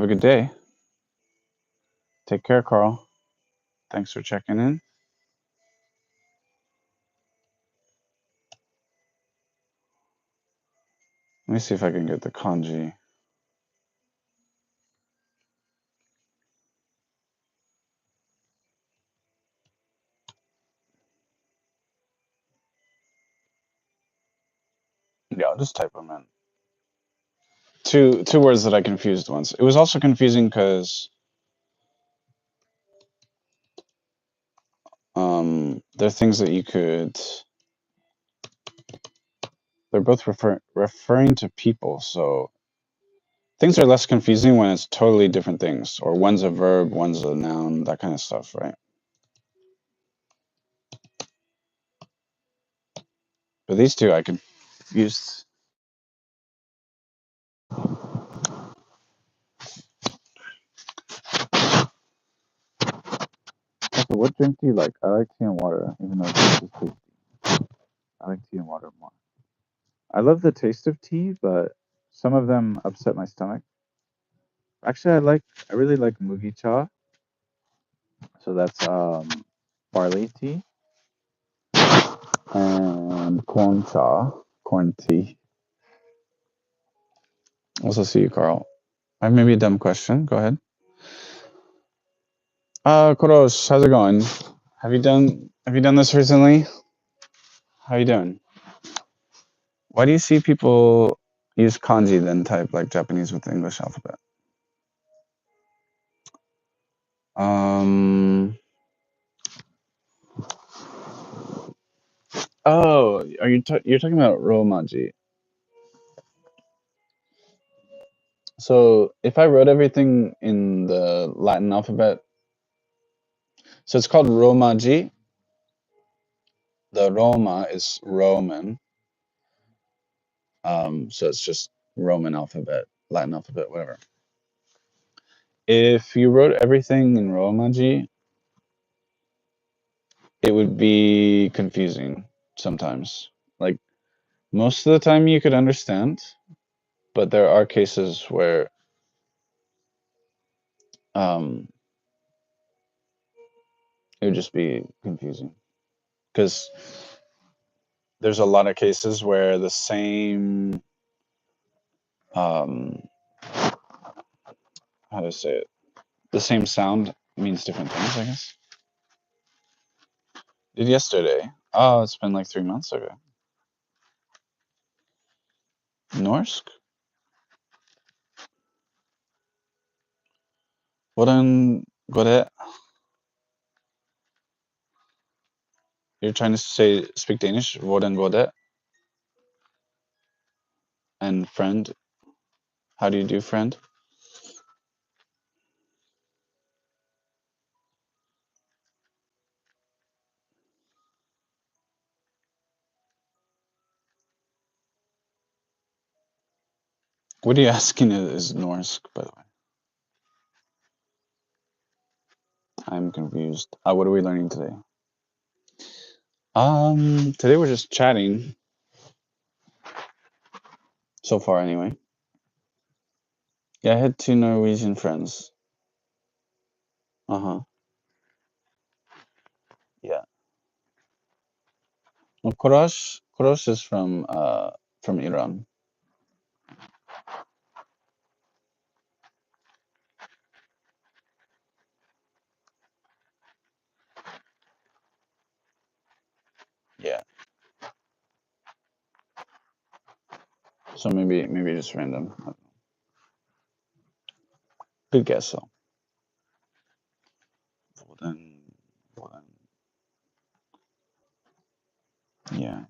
a good day. Take care, Carl. Thanks for checking in. Let me see if I can get the kanji. Yeah, I'll just type them in. Two words that I confused once. It was also confusing because they're things that you could. They're both referring to people, so things are less confusing when it's totally different things, or one's a verb, one's a noun, that kind of stuff, right? But these two I confused. Also, what drink do you like? I like tea and water, even though this is tasty. I like tea and water more. I love the taste of tea, but some of them upset my stomach. Actually, I really like mugi cha. So that's barley tea and corn cha, corn tea. Also, see you, Carl. I have maybe a dumb question. Go ahead. Kurosh, how's it going? Have you done this recently? How you doing? Why do you see people use kanji then type like Japanese with the English alphabet? Oh, you're talking about Romaji? So if I wrote everything in the Latin alphabet, so it's called Romaji. The Roma is Roman. So it's just Roman alphabet, Latin alphabet, whatever. If you wrote everything in Romaji, it would be confusing sometimes. Like most of the time you could understand, but there are cases where it would just be confusing. Because there's a lot of cases where the same how to say it, the same sound means different things, I guess. Did yesterday. Oh, it's been like 3 months ago. Norsk? Hvordan går det? You're trying to speak Danish. Hvordan går det? And friend? How do you do friend? What are you asking is Norsk, by the way? I'm confused. What are we learning today? Today we're just chatting. So far, anyway. Yeah, I had 2 Norwegian friends. Uh-huh. Yeah. Well, Korosh is from Iran. Yeah. So maybe just random. Good guess though. Well then, yeah.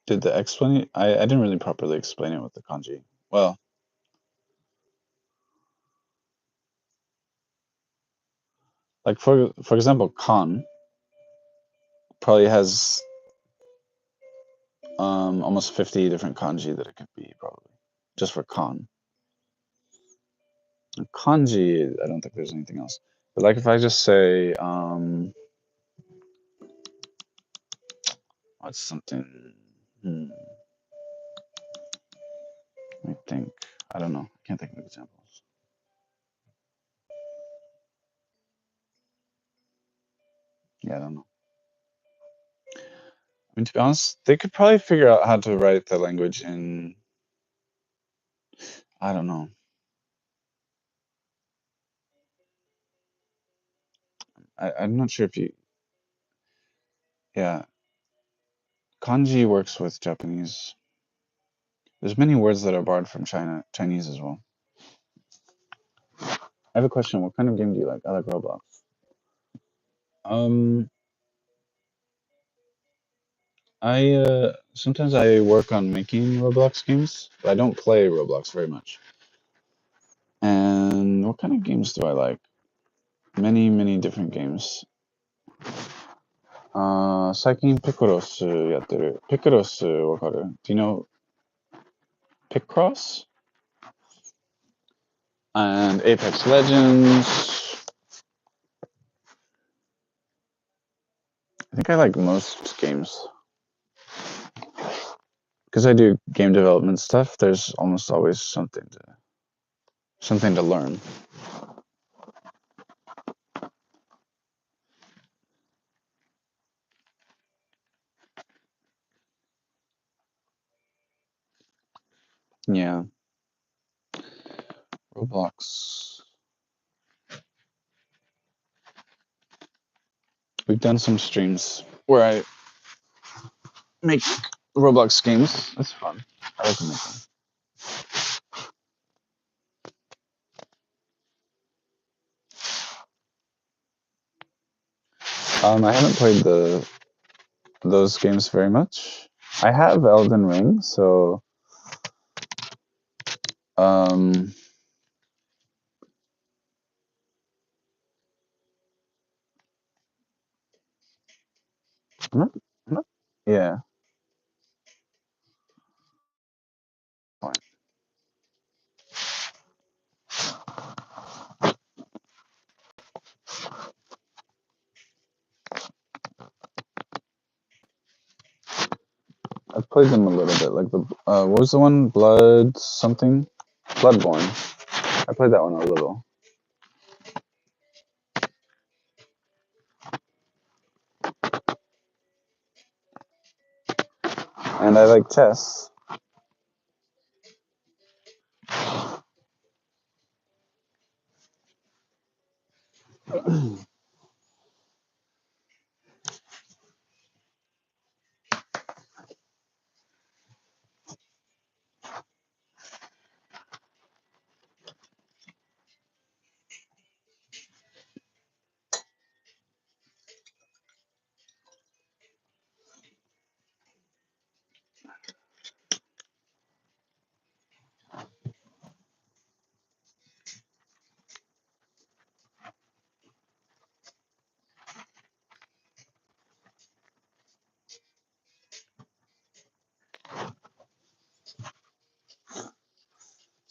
Did the explain? I didn't really properly explain it with the kanji. Well, like for example, kan probably has almost 50 different kanji that it could be probably just for kan. Kanji, I don't think there's anything else. But like if I just say what's something? I think I don't know. I can't think of examples. Yeah, I don't know. I mean, to be honest, they could probably figure out how to write the language in. I don't know. I'm not sure if you. Yeah, kanji works with Japanese. There's many words that are borrowed from Chinese as well. I have a question. What kind of game do you like? I like Roblox. Um, I sometimes I work on making Roblox games, but I don't play Roblox very much. And what kind of games do I like? Many different games. 最近ピクロスやってる。ピクロスわかる？ Do you know Picross? And Apex Legends. I think I like most games. Because I do game development stuff, there's almost always something to learn. Yeah. Roblox. We've done some streams where I make Roblox games. That's fun. I like to make them. I haven't played those games very much. I have Elden Ring, so um, I'm not, yeah. Fine. I've played them a little bit. Like what was the one? Blood something? Bloodborne. I played that one a little. And I like chess.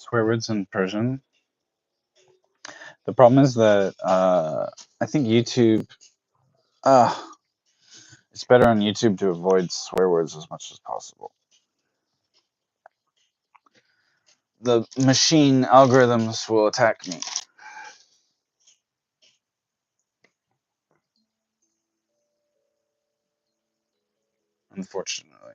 Swear words in Persian. The problem is that I think YouTube. Uh, it's better on YouTube to avoid swear words as much as possible. The machine algorithms will attack me. Unfortunately.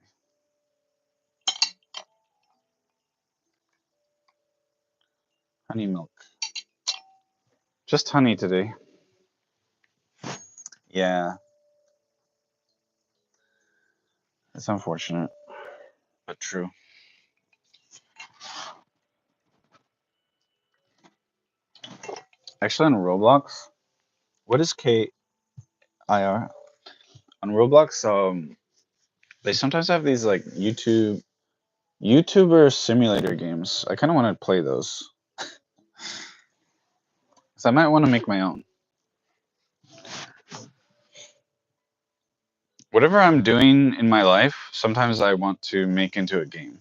Honey milk. Just honey today. Yeah, it's unfortunate, but true. Actually, on Roblox, what is KIR? On Roblox, they sometimes have these like YouTuber simulator games. I kind of want to play those. So I might want to make my own. Whatever I'm doing in my life, sometimes I want to make into a game.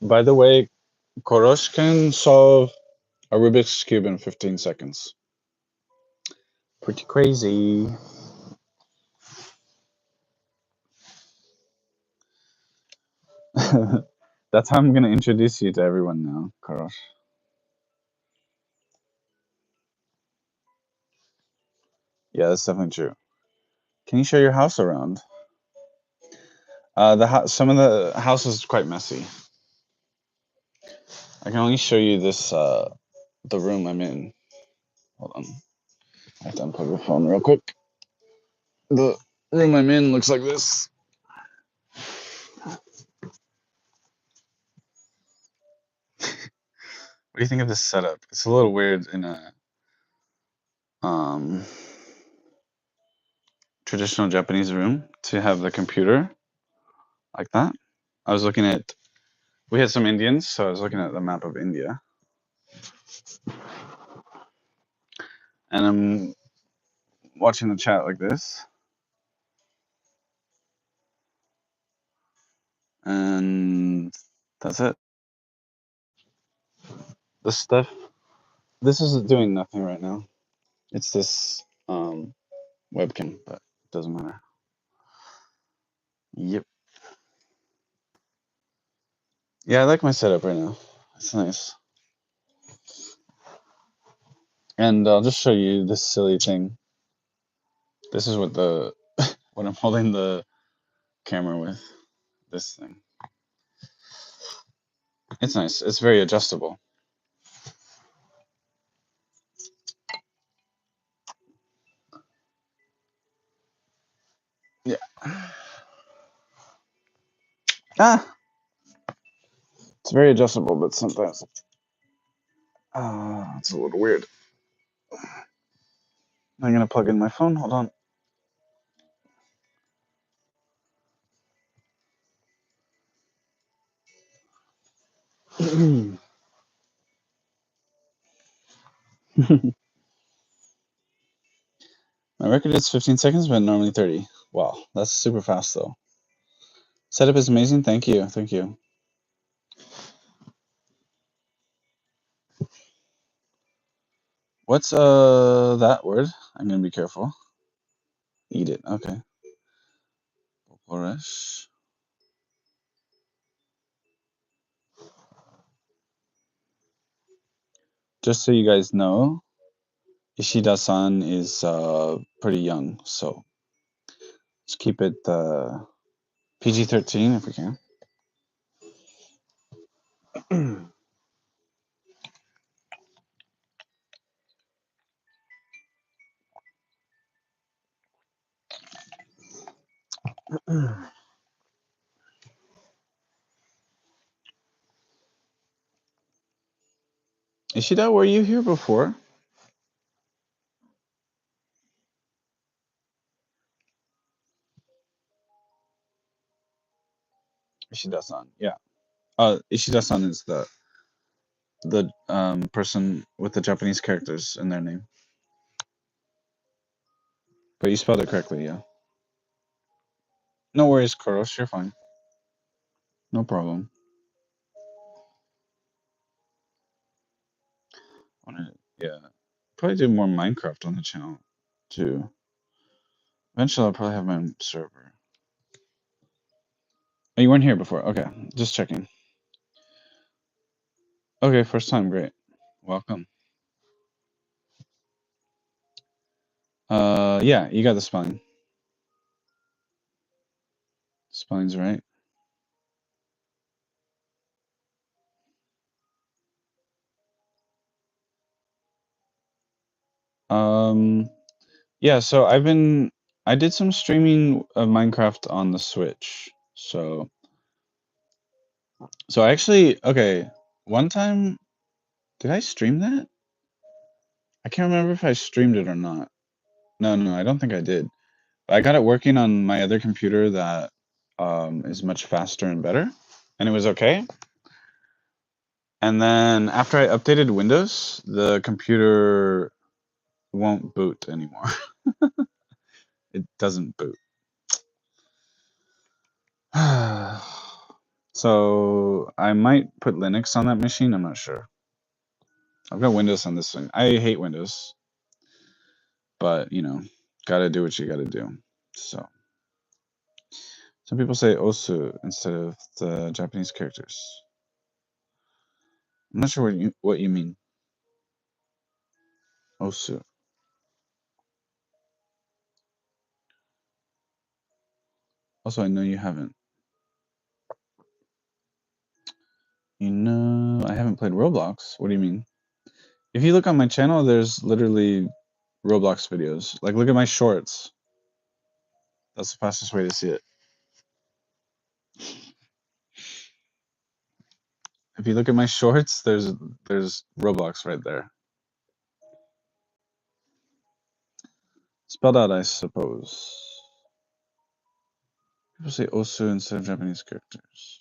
By the way, Korosh can solve a Rubik's Cube in 15 seconds. Pretty crazy. That's how I'm going to introduce you to everyone now, Korosh. Yeah, that's definitely true. Can you show your house around? Some of the house is quite messy. I can only show you this the room I'm in. Hold on, I have to unplug the phone real quick. The room I'm in looks like this. What do you think of this setup? It's a little weird in a um, traditional Japanese room to have the computer like that. I was looking at. We had some Indians, so I was looking at the map of India, and I'm watching the chat like this. And that's it. This stuff. This is doing nothing right now. It's this webcam, but it doesn't matter. Yep. Yeah, I like my setup right now. It's nice. And I'll just show you this silly thing. This is what what I'm holding the camera with. This thing. It's nice. It's very adjustable. Yeah. Ah, it's very adjustable, but sometimes it's a little weird. I'm gonna plug in my phone. Hold on. My record is 15 seconds, but normally 30. Wow, that's super fast though. Setup is amazing. Thank you. Thank you. What's that word? I'm gonna be careful. Eat it. Okay. Bokoresh. Just so you guys know, Ishida-san is pretty young, so let's keep it PG-13 if we can. Ishida, were you here before? Ishida-san, yeah. Ishida-san is the person with the Japanese characters in their name. But you spelled it correctly, yeah. No worries, Koros, you're fine. No problem. Yeah. Probably do more Minecraft on the channel, too. Eventually, I'll probably have my own server. Oh, you weren't here before? Okay, just checking. Okay, first time, great. Welcome. Yeah, you got the spine. Spine's right. Yeah, so I did some streaming of Minecraft on the Switch. So I actually, okay, one time, did I stream that? I can't remember if I streamed it or not. No, I don't think I did. I got it working on my other computer that is much faster and better, and it was okay. And then after I updated Windows, the computer won't boot anymore. It doesn't boot. So I might put Linux on that machine. I'm not sure. I've got Windows on this thing. I hate Windows, but you know, gotta do what you gotta do. So some people say Osu instead of the Japanese characters. I'm not sure what you mean. Osu. Also, I know you haven't. You know, I haven't played Roblox. What do you mean? If you look on my channel, there's literally Roblox videos. Like, look at my shorts. That's the fastest way to see it. If you look at my shorts, there's Roblox right there. Spelled out, I suppose. People say Osu instead of Japanese characters.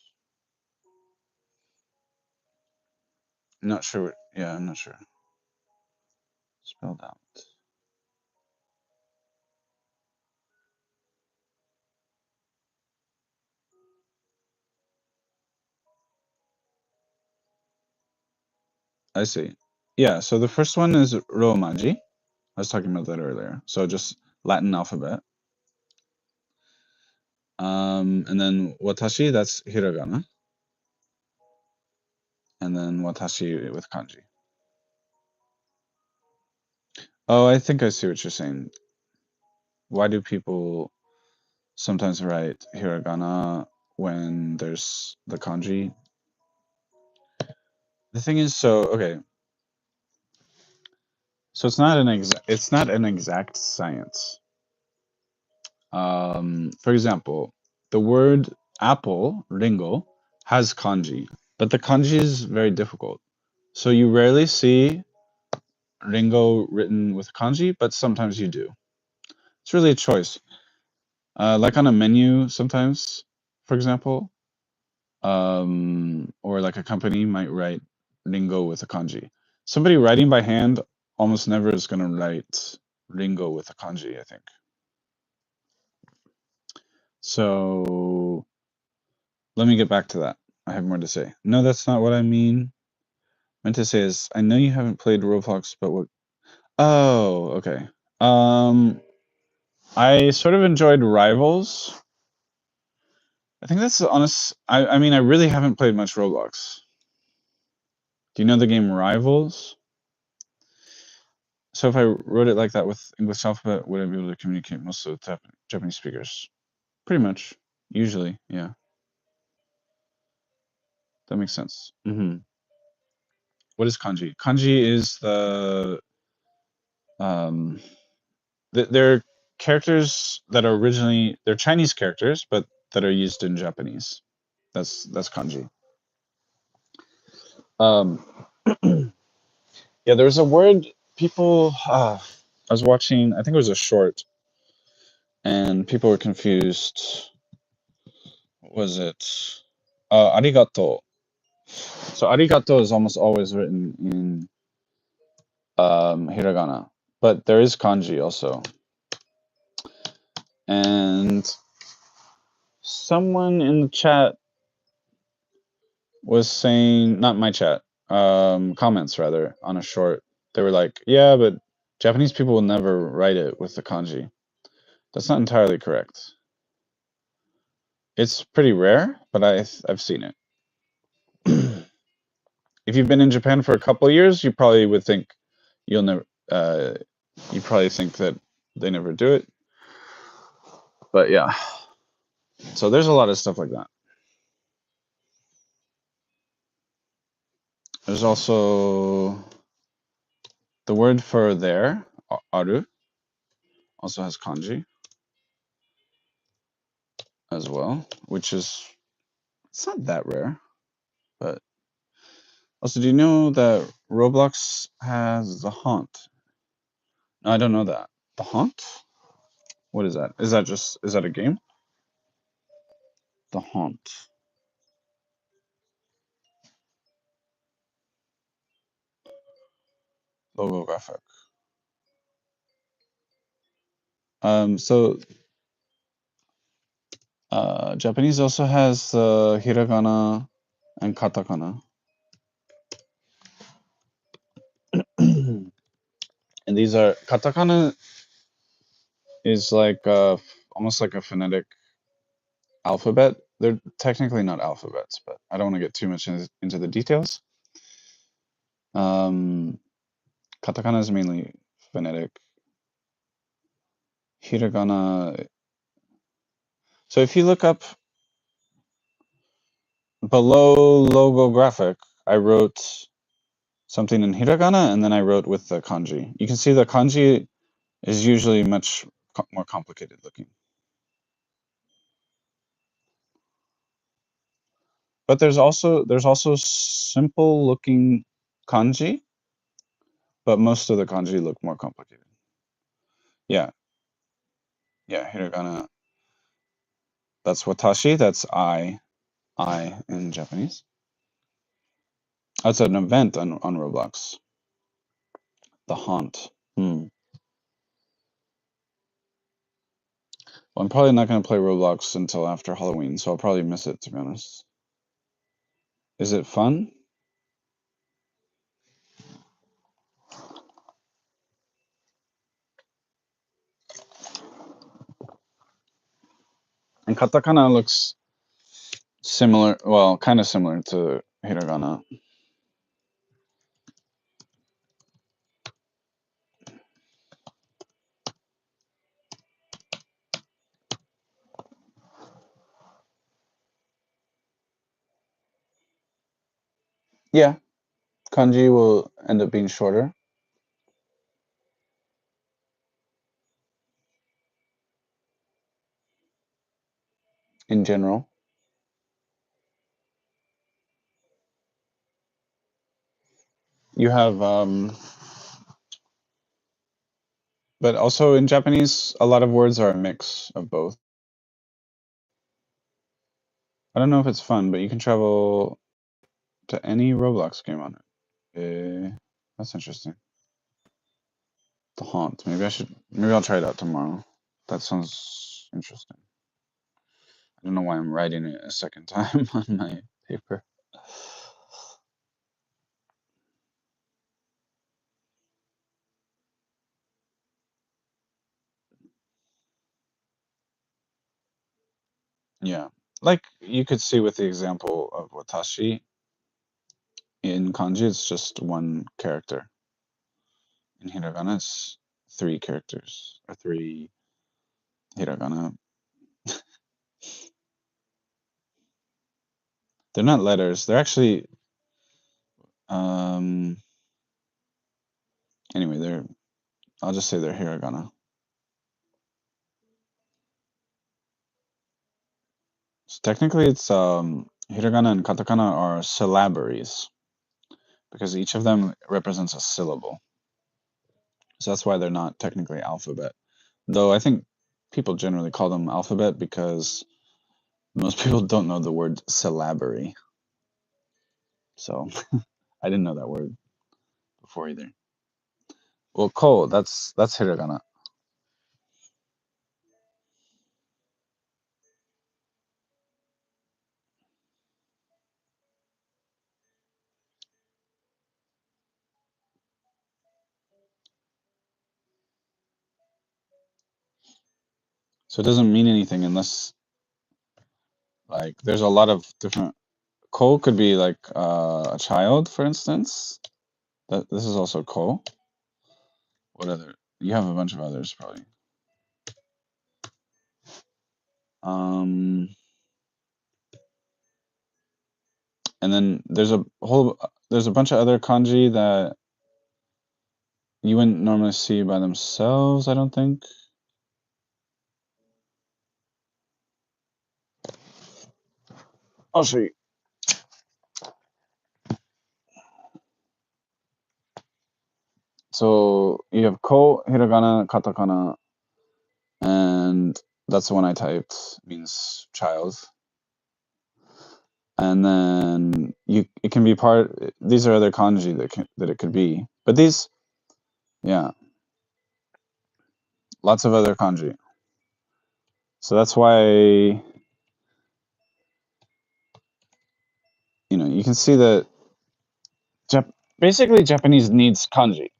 I'm not sure. Yeah, I'm not sure. Spelled out. I see. Yeah, so the first one is Romaji. I was talking about that earlier. So just Latin alphabet. And then Watashi, that's hiragana. And then Watashi with kanji. Oh, I think I see what you're saying. Why do people sometimes write hiragana when there's the kanji? The thing is, so okay, so it's not an exact science. For example, the word apple, ringo, has kanji, but the kanji is very difficult. So you rarely see ringo written with kanji, but sometimes you do. It's really a choice. Like on a menu, sometimes, for example, or like a company might write ringo with a kanji. Somebody writing by hand almost never is going to write ringo with a kanji, I think. So let me get back to that. I have more to say. No, that's not what I mean. Meant to say is I know you haven't played Roblox, but what? Oh, okay. I sort of enjoyed Rivals. I think that's the honest. I mean, I really haven't played much Roblox. Do you know the game Rivals? So if I wrote it like that with English alphabet, would I be able to communicate most of the Japanese speakers? Pretty much. Usually, yeah. That makes sense. What is kanji? Kanji is um, they're characters that are originally they're Chinese characters, but that are used in Japanese. That's kanji. Um, Yeah, there's a word people. I was watching. I think it was a short, and people were confused. What was it? Arigato. So arigato is almost always written in hiragana, but there is kanji also. And someone in the chat was saying, not my chat, comments rather, on a short. They were like, yeah, but Japanese people will never write it with the kanji. That's not entirely correct. It's pretty rare, but I've seen it. If you've been in Japan for a couple of years, you probably would think you'll never. You probably think that they never do it. But yeah, so there's a lot of stuff like that. There's also the word for there, aru, also has kanji as well, which is, it's not that rare. But also, do you know that Roblox has the haunt? No, I don't know that. The haunt? What is that? Is that a game? The haunt. Logo graphic. So Japanese also has hiragana and katakana. And these are, katakana is like almost like a phonetic alphabet. They're technically not alphabets, but I don't want to get too much into the details. Katakana is mainly phonetic. Hiragana. So if you look up below logo graphic, I wrote something in hiragana and then I wrote with the kanji. You can see the kanji is usually much more complicated looking. But there's also simple looking kanji, but most of the kanji look more complicated. Yeah. Yeah, hiragana. That's watashi, that's I in Japanese. That's an event on Roblox. The haunt. Well, I'm probably not going to play Roblox until after Halloween, so I'll probably miss it, to be honest. Is it fun? And katakana looks similar, well, kind of similar to hiragana. Yeah, kanji will end up being shorter in general. You have, but also in Japanese, a lot of words are a mix of both. I don't know if it's fun, but you can travel to any Roblox game on it. That's interesting. The haunt. Maybe I'll try it out tomorrow. That sounds interesting. I don't know why I'm writing it a second time on my paper. Yeah. Like you could see with the example of watashi, in kanji, it's just one character. In hiragana, it's three characters, or three hiragana. They're not letters. They're actually, anyway, I'll just say they're hiragana. So technically, it's hiragana and katakana are syllabaries, because each of them represents a syllable. So that's why they're not technically alphabet. Though I think people generally call them alphabet because most people don't know the word syllabary. So I didn't know that word before either. Well, ko, that's hiragana. So it doesn't mean anything unless, like, there's a lot of different. Ko could be like a child, for instance. This is also ko. What other? You have a bunch of others probably. And then there's a bunch of other kanji that you wouldn't normally see by themselves, I don't think. I'll show you. So you have ko, hiragana, katakana, and that's the one I typed, means child. And then it can be part. These are other kanji that it could be, but these, yeah, lots of other kanji. So that's why, you can see that basically Japanese needs kanji.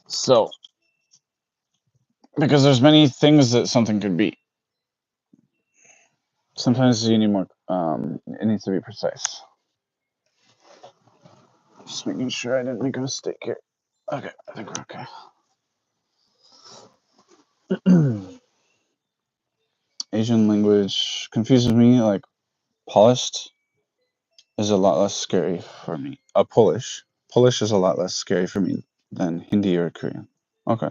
So, because there's many things that something could be. Sometimes you need more, it needs to be precise. Just making sure I didn't make a mistake here. Okay, I think we're okay. Asian language confuses me, like polished is a lot less scary for me. Polish is a lot less scary for me than Hindi or Korean. Okay.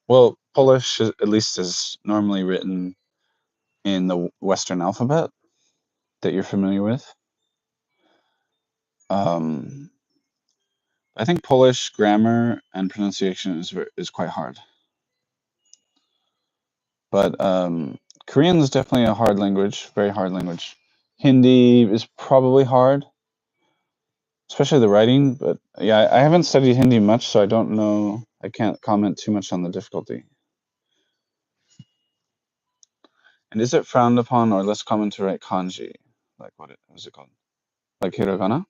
Well, Polish at least is normally written in the Western alphabet that you're familiar with. I think Polish grammar and pronunciation is quite hard. But Korean is definitely a hard language, very hard language. Hindi is probably hard, especially the writing. But yeah, I haven't studied Hindi much, so I don't know. I can't comment too much on the difficulty. And is it frowned upon or less common to write kanji? Like what is it called? Like hiragana?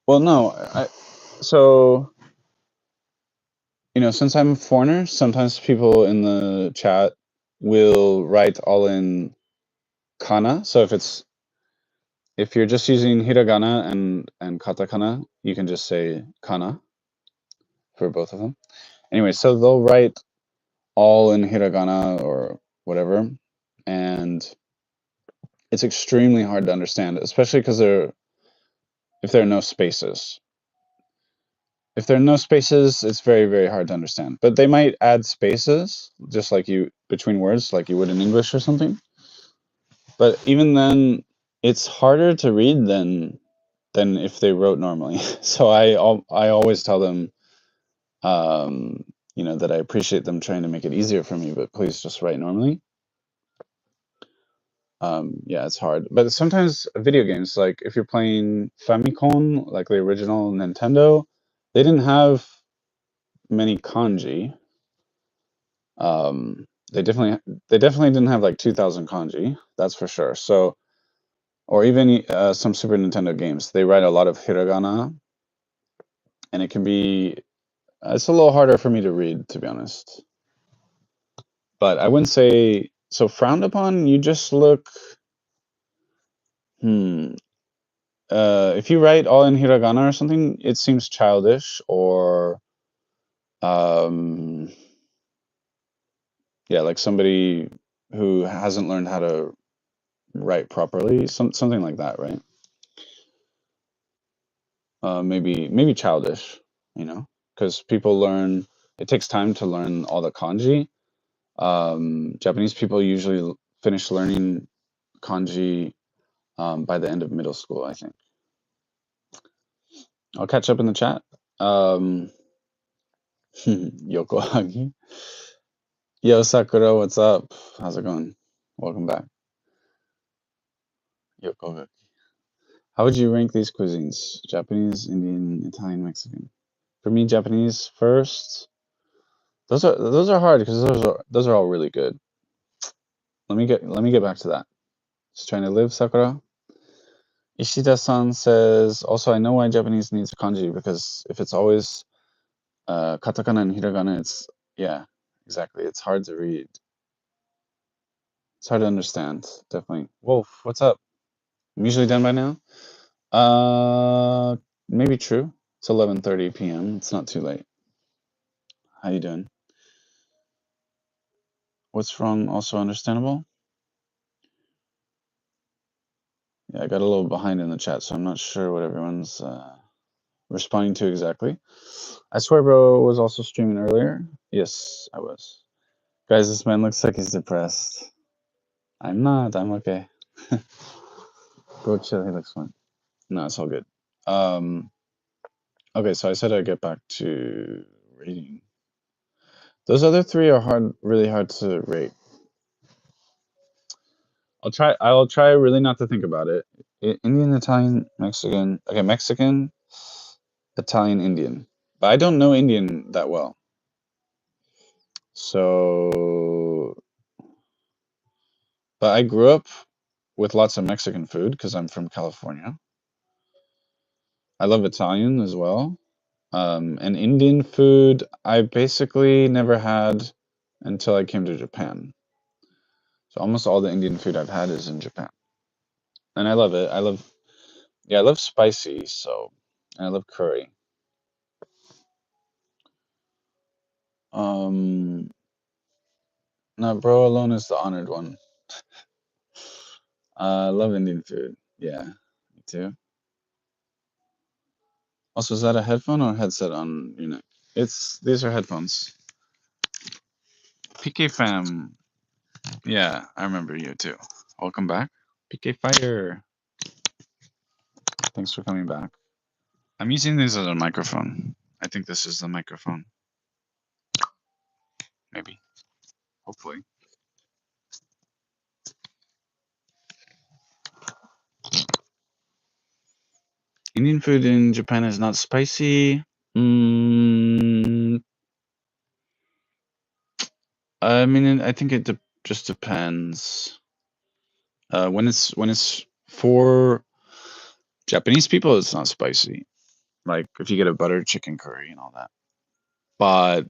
Well, no. So since I'm a foreigner, sometimes people in the chat will write all in kana. So if you're just using hiragana and katakana, you can just say kana for both of them. Anyway, so they'll write all in hiragana or whatever, and it's extremely hard to understand, especially because if there are no spaces. If there are no spaces, it's very, very hard to understand. But they might add spaces, just like between words, like you would in English or something. But even then, it's harder to read than if they wrote normally. So I always tell them, that I appreciate them trying to make it easier for me, but please just write normally. Yeah, it's hard. But sometimes video games, like if you're playing Famicom, like the original Nintendo, they didn't have many kanji. They definitely didn't have like 2,000 kanji. That's for sure. So, or even some Super Nintendo games, they write a lot of hiragana, and it can be. It's a little harder for me to read, to be honest. But I wouldn't say so frowned upon. You just look. If you write all in hiragana or something, it seems childish or, yeah, like somebody who hasn't learned how to write properly, something like that, right? Maybe childish, because people learn. It takes time to learn all the kanji. Japanese people usually finish learning kanji by the end of middle school, I think. I'll catch up in the chat. Yokohagi. Yo, Sakura, what's up? How's it going? Welcome back. Yokohagi. How would you rank these cuisines? Japanese, Indian, Italian, Mexican? For me, Japanese first. Those are hard because those are all really good. Let me get back to that. Just trying to live, Sakura. Ishida-san says, also, I know why Japanese needs kanji, because if it's always katakana and hiragana, it's, yeah, exactly. It's hard to read. It's hard to understand, definitely. Wolf, what's up? I'm usually done by now. Maybe true. It's 11:30 p.m. It's not too late. How you doing? What's wrong? Also understandable. Yeah, I got a little behind in the chat, so I'm not sure what everyone's responding to exactly. I swear bro was also streaming earlier. Yes, I was. Guys, this man looks like he's depressed. I'm not. I'm okay. Go chill. He looks fine. No, it's all good. Okay, so I said I'd get back to rating. Those other three are really hard to rate. I'll try really not to think about it. Indian, Italian, Mexican. Okay, Mexican, Italian, Indian. But I don't know Indian that well. So, but I grew up with lots of Mexican food because I'm from California. I love Italian as well. And Indian food, I basically never had until I came to Japan. So almost all the Indian food I've had is in Japan. And I love it. I love spicy, so, and I love curry. No, bro alone is the honored one. I love Indian food. Yeah, me too. Also, is that a headphone or a headset on your neck? These are headphones. PK fam. Yeah, I remember you too. Welcome back. PK Fire. Thanks for coming back. I'm using this as a microphone. I think this is the microphone. Maybe. Hopefully. Indian food in Japan is not spicy. I mean, I think it just depends. When it's for Japanese people, it's not spicy. Like if you get a butter chicken curry and all that. But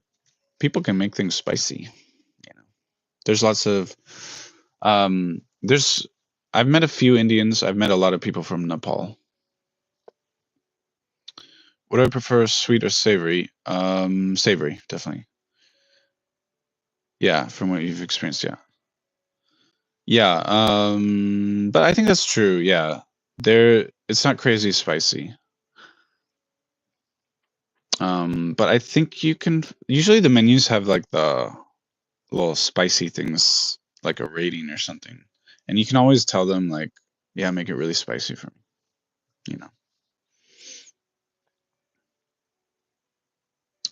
people can make things spicy. You know, there's lots of I've met a few Indians. I've met a lot of people from Nepal. Would I prefer sweet or savory? Savory, definitely. Yeah, from what you've experienced, yeah. Yeah, but I think that's true. Yeah, it's not crazy spicy. But I think you can. Usually, the menus have like the little spicy things, like a rating or something, and you can always tell them like, yeah, make it really spicy for me. You know,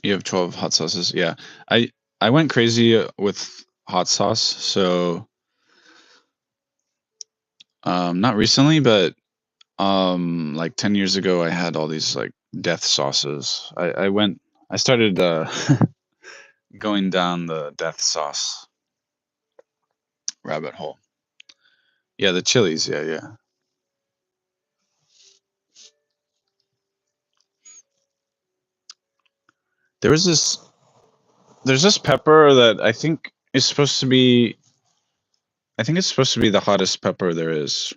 you have 12 hot sauces. Yeah, I went crazy with hot sauce. So, not recently, but like 10 years ago, I had all these like death sauces. I started going down the death sauce rabbit hole. Yeah, the chilies. Yeah, yeah. There's this pepper that I think is supposed to be. I think it's supposed to be the hottest pepper there is,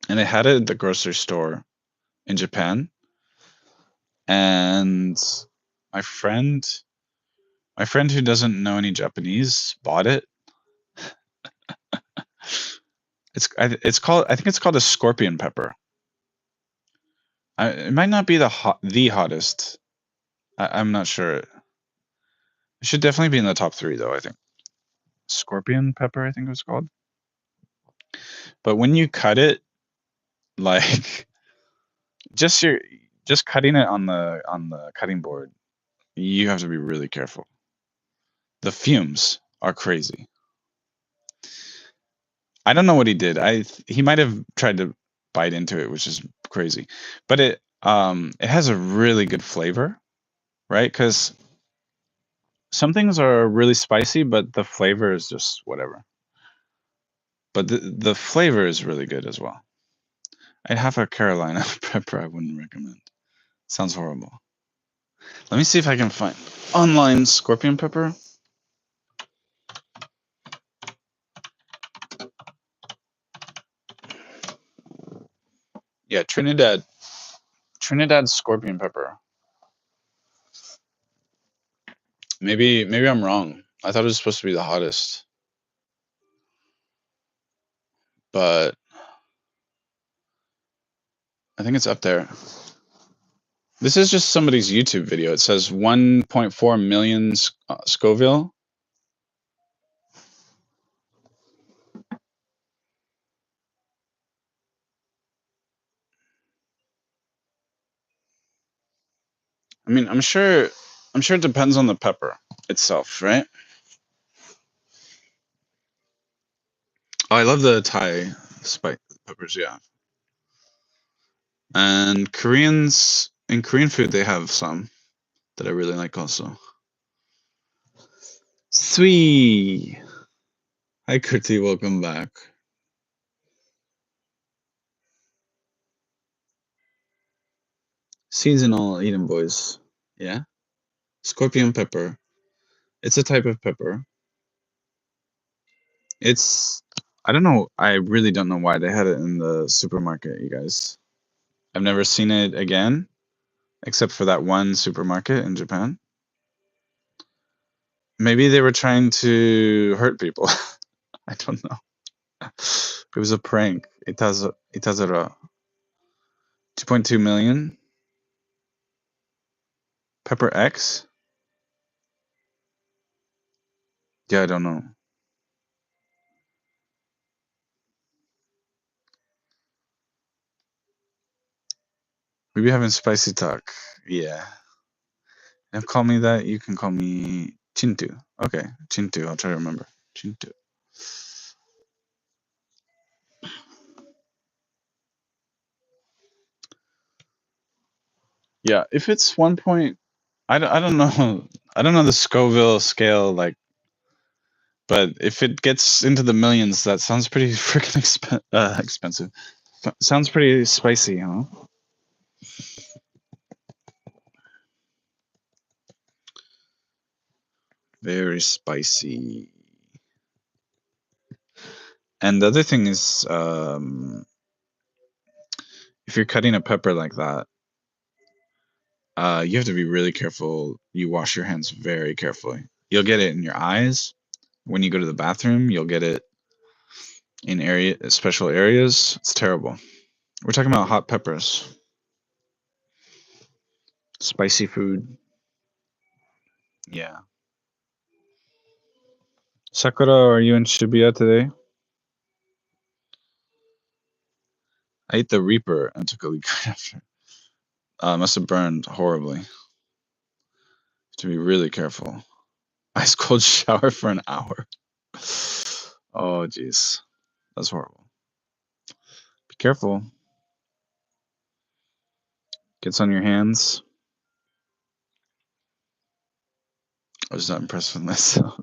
and I had it at the grocery store in Japan, and my friend, my friend who doesn't know any Japanese bought it. It's called. I think it's called a scorpion pepper. It might not be the hottest. I'm not sure. It should definitely be in the top 3 though. I think scorpion pepper. I think it was called. But when you cut it, like just cutting it on the cutting board, you have to be really careful. The fumes are crazy. I don't know what he did. He might have tried to bite into it, which is crazy. But it has a really good flavor, right? Because some things are really spicy, but the flavor is just whatever. But the flavor is really good as well. I'd have a Carolina pepper. I wouldn't recommend. Sounds horrible. Let me see if I can find online scorpion pepper. Yeah, Trinidad scorpion pepper. Maybe I'm wrong. I thought it was supposed to be the hottest. But I think it's up there. This is just somebody's YouTube video. It says 1.4 million Scoville. I mean, I'm sure it depends on the pepper itself, right? Oh, I love the Thai spice peppers, yeah. And in Korean food, they have some that I really like also. Sweet. Hi, Kurti. Welcome back. Seasonal Eden boys. Yeah. Scorpion pepper. It's a type of pepper. I don't know. I really don't know why they had it in the supermarket, you guys. I've never seen it again, except for that one supermarket in Japan. Maybe they were trying to hurt people. I don't know. It was a prank. Itazura. 2.2 million. Pepper X? Yeah, I don't know. We be having spicy talk. Yeah. If call me that, you can call me Chintu. Okay, Chintu. I'll try to remember. Chintu. Yeah, if it's 1 point, I don't know. I don't know the Scoville scale, like, but if it gets into the millions, that sounds pretty freaking expensive. Sounds pretty spicy, huh? Very spicy. And the other thing is, if you're cutting a pepper like that, you have to be really careful. You wash your hands very carefully. You'll get it in your eyes when you go to the bathroom. You'll get it in special areas. It's terrible. We're talking about hot peppers, spicy food. Yeah. Sakura, are you in Shibuya today? I ate the Reaper and took a leak right after. Must have burned horribly. To be really careful. Ice cold shower for an hour. Oh, jeez. That's horrible. Be careful. Gets on your hands. I was not impressed with myself.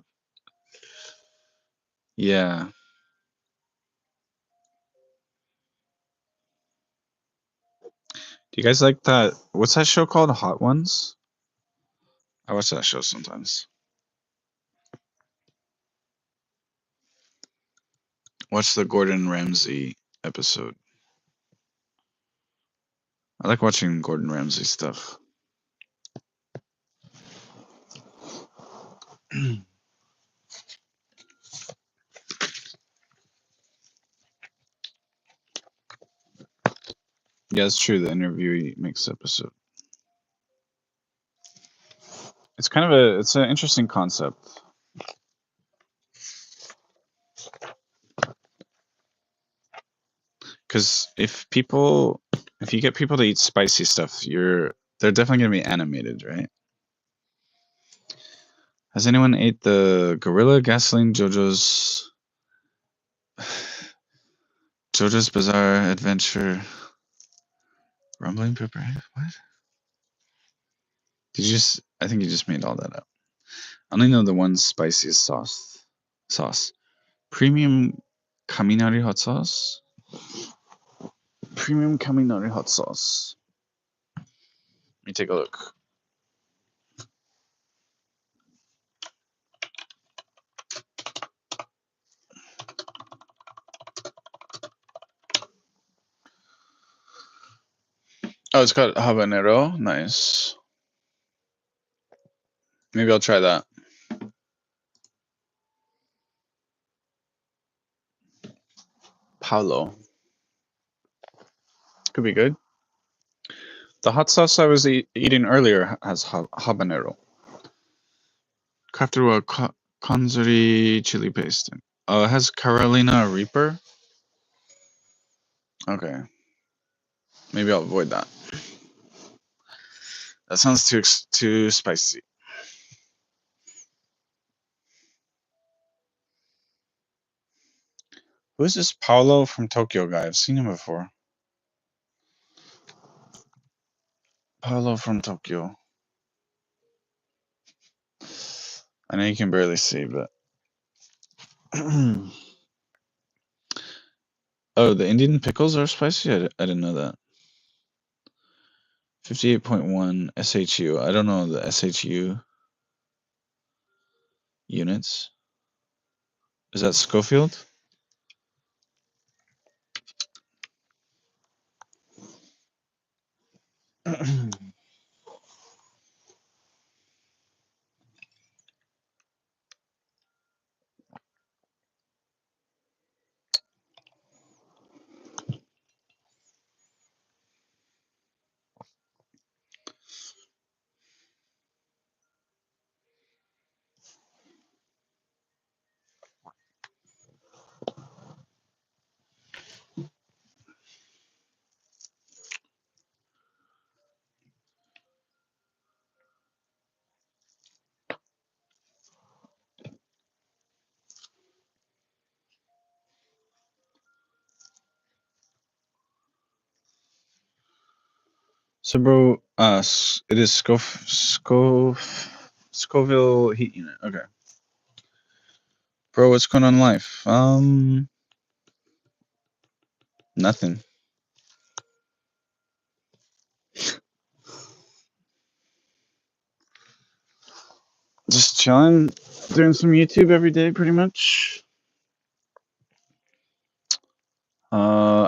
Yeah. Do you guys like that? What's that show called? Hot Ones? I watch that show sometimes. Watch the Gordon Ramsay episode. I like watching Gordon Ramsay stuff. Yeah, it's true. The interviewee makes episode. It's kind of it's an interesting concept. Because if you get people to eat spicy stuff, they're definitely gonna be animated, right? Has anyone ate the Gorilla Gasoline JoJo's Bizarre Adventure Rumbling Pepper? What? Did you just? I think you just made all that up. I only know the one spiciest sauce. Premium Kaminari hot sauce. Premium Kaminari hot sauce. Let me take a look. Oh, it's got habanero. Nice. Maybe I'll try that. Paulo. Could be good. The hot sauce I was eating earlier has habanero. Crafted with Kanzuri chili paste. Oh, it has Carolina Reaper? Okay. Maybe I'll avoid that. That sounds too spicy. Who is this Paulo from Tokyo guy? I've seen him before. Paulo from Tokyo. I know you can barely see, but... Oh, the Indian pickles are spicy? I didn't know that. 58.1 SHU. I don't know the SHU units. Is that Schofield? So, bro, it is Scoville heat unit. Okay. Bro, what's going on in life? Nothing. Just chilling, doing some YouTube every day, pretty much.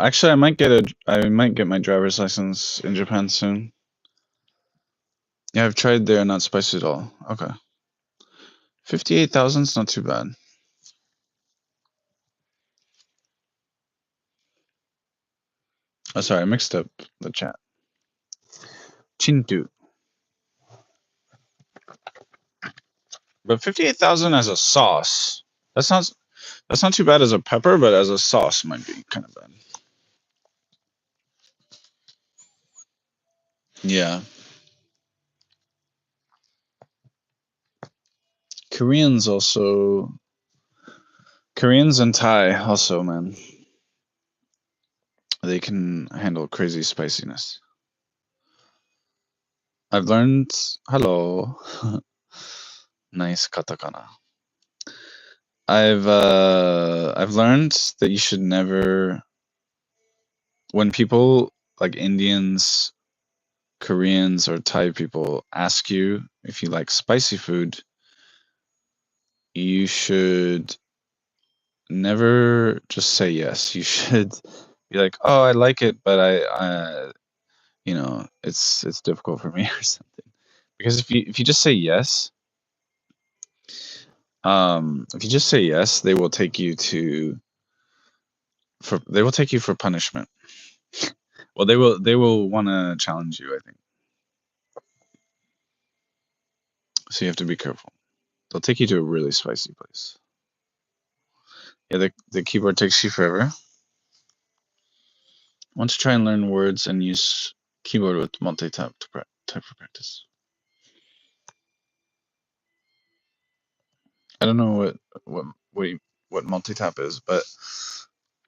Actually, I might get my driver's license in Japan soon. Yeah, I've tried there, not spicy at all. Okay. 58,000 is not too bad. Oh, sorry, I mixed up the chat. Chintu. But 58,000 as a sauce. That's not too bad as a pepper, but as a sauce might be kind of bad. Yeah. Koreans and Thai also, man. They can handle crazy spiciness. I've learned hello. Nice katakana. I've learned that you should never, when people like Indians, Koreans, or Thai people ask you if you like spicy food, you should never just say yes. You should be like, "Oh, I like it, but it's difficult for me," or something. Because if you just say yes, they will take you for punishment. Well, they will want to challenge you, I think. So you have to be careful. They'll take you to a really spicy place. Yeah, the keyboard takes you forever. Want to try and learn words and use keyboard with multi-tap to type for practice. I don't know what multi-tap is, but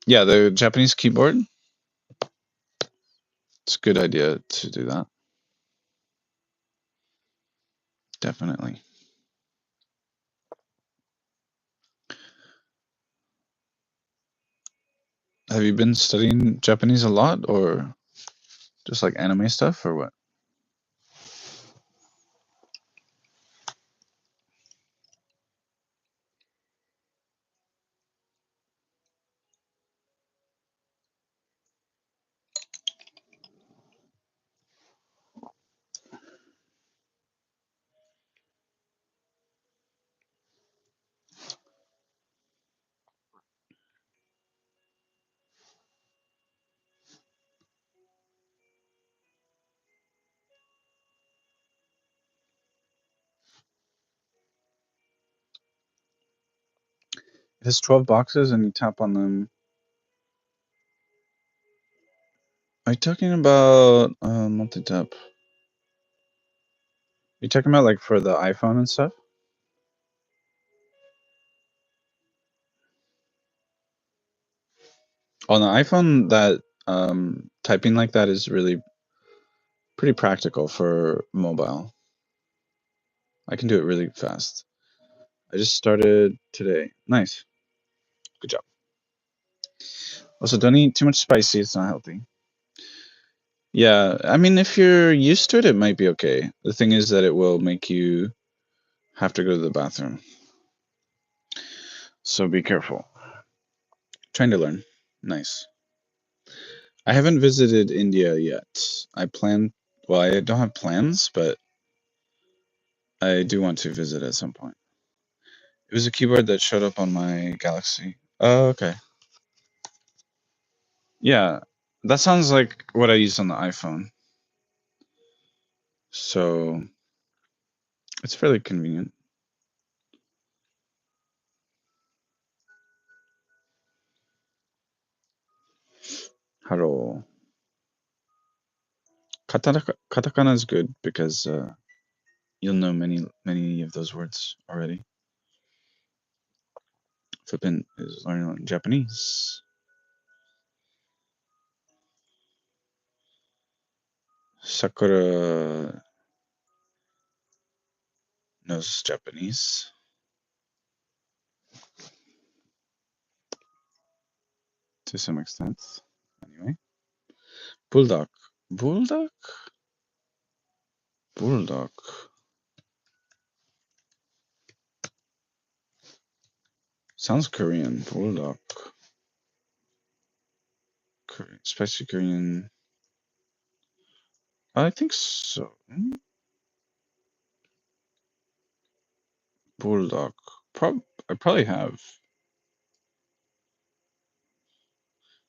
yeah, the Japanese keyboard. It's a good idea to do that. Definitely. Have you been studying Japanese a lot, or just like anime stuff, or what? It has 12 boxes and you tap on them. Are you talking about multi-tap? You talking about like for the iPhone and stuff? On the iPhone, that typing like that is really pretty practical for mobile. I can do it really fast. I just started today. Nice. Good job. Also, don't eat too much spicy. It's not healthy. Yeah, I mean, if you're used to it, it might be okay. The thing is that it will make you have to go to the bathroom. So be careful. Trying to learn. Nice. I haven't visited India yet. I plan, well, I don't have plans, but I do want to visit at some point. It was a keyboard that showed up on my Galaxy. Oh, okay. Yeah, that sounds like what I use on the iPhone. So it's fairly convenient. Haro. Katakana is good because you'll know many of those words already. Flippin is learning Japanese. Sakura knows Japanese to some extent. Anyway, bulldog, bulldog, bulldog. Sounds Korean. Bulldog. Korean, spicy Korean. I think so. Bulldog. I probably have.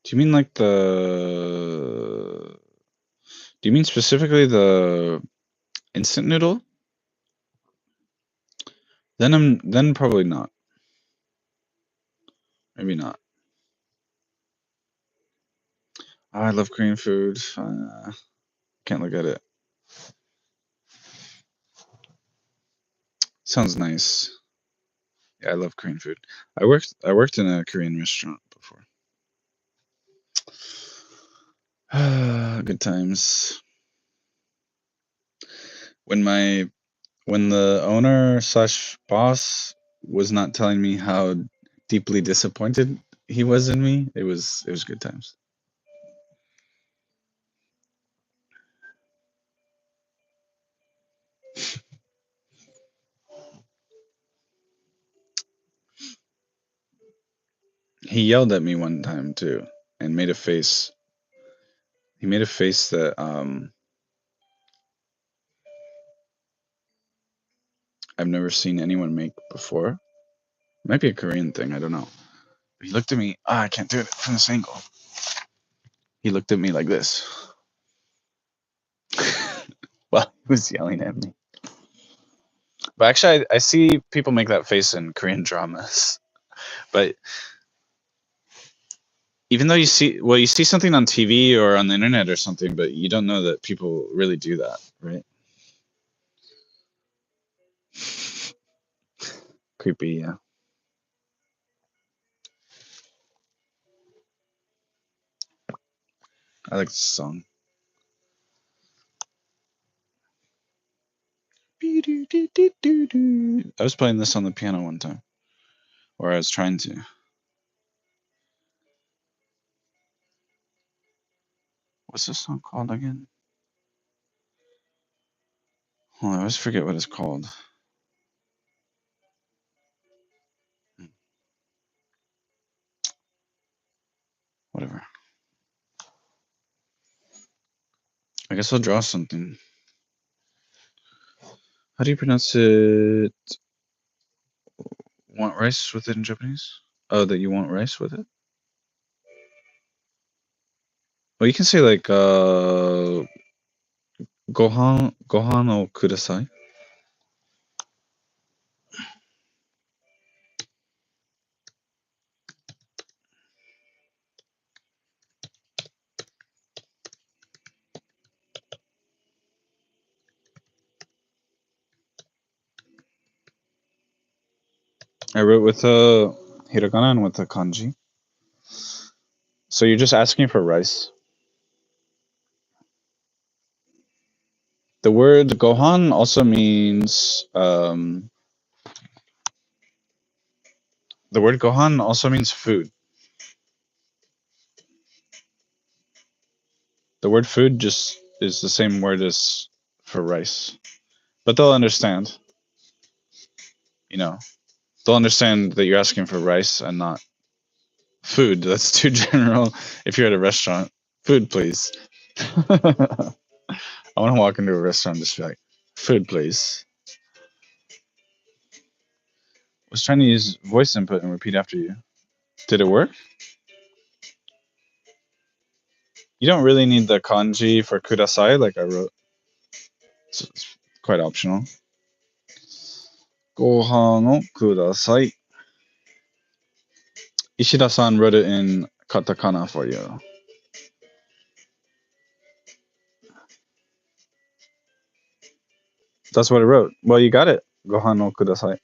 Do you mean like the? Do you mean specifically the instant noodle? Then probably not. Maybe not. Oh, I love Korean food. Can't look at it. Sounds nice. Yeah, I love Korean food. I worked in a Korean restaurant before. Good times. When the owner slash boss was not telling me how deeply disappointed he was in me, it was good times. He yelled at me one time too and made a face. He made a face that I've never seen anyone make before. Might be a Korean thing, I don't know. He looked at me. I can't do it from this angle. He looked at me like this. While he was yelling at me. But actually, I see people make that face in Korean dramas. But even though you see something on TV or on the internet or something, but you don't know that people really do that, right? Creepy, yeah. I like this song. I was playing this on the piano one time, or I was trying to. What's this song called again? Oh, I always forget what it's called. Whatever. I guess I'll draw something. How do you pronounce it? Want rice with it in Japanese? Oh, that you want rice with it? Well, you can say like gohan o kudasai. I wrote with a hiragana and with a kanji. So you're just asking for rice. The word gohan also means the word gohan also means food. The word food just is the same word as for rice. But they'll understand. You know, they'll understand that you're asking for rice and not food. That's too general. If you're at a restaurant, food, please. I want to walk into a restaurant and just be like, food, please. I was trying to use voice input and repeat after you. Did it work? You don't really need the kanji for kudasai, like I wrote. It's quite optional. Gohan o kudasai. Ishida-san wrote it in katakana for you. That's what I wrote. Well, you got it. Gohan no kudasai.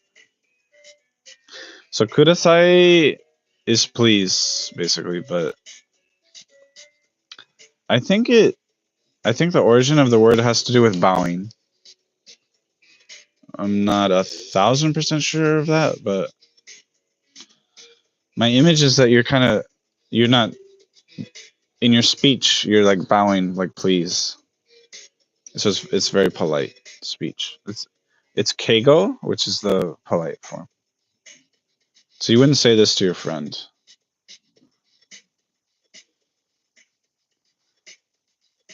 So kudasai is please, basically, but I think the origin of the word has to do with bowing. I'm not 1,000% sure of that, but my image is that you're not in your speech. You're like bowing, like please. So it's very polite speech. It's keigo, which is the polite form. So you wouldn't say this to your friend.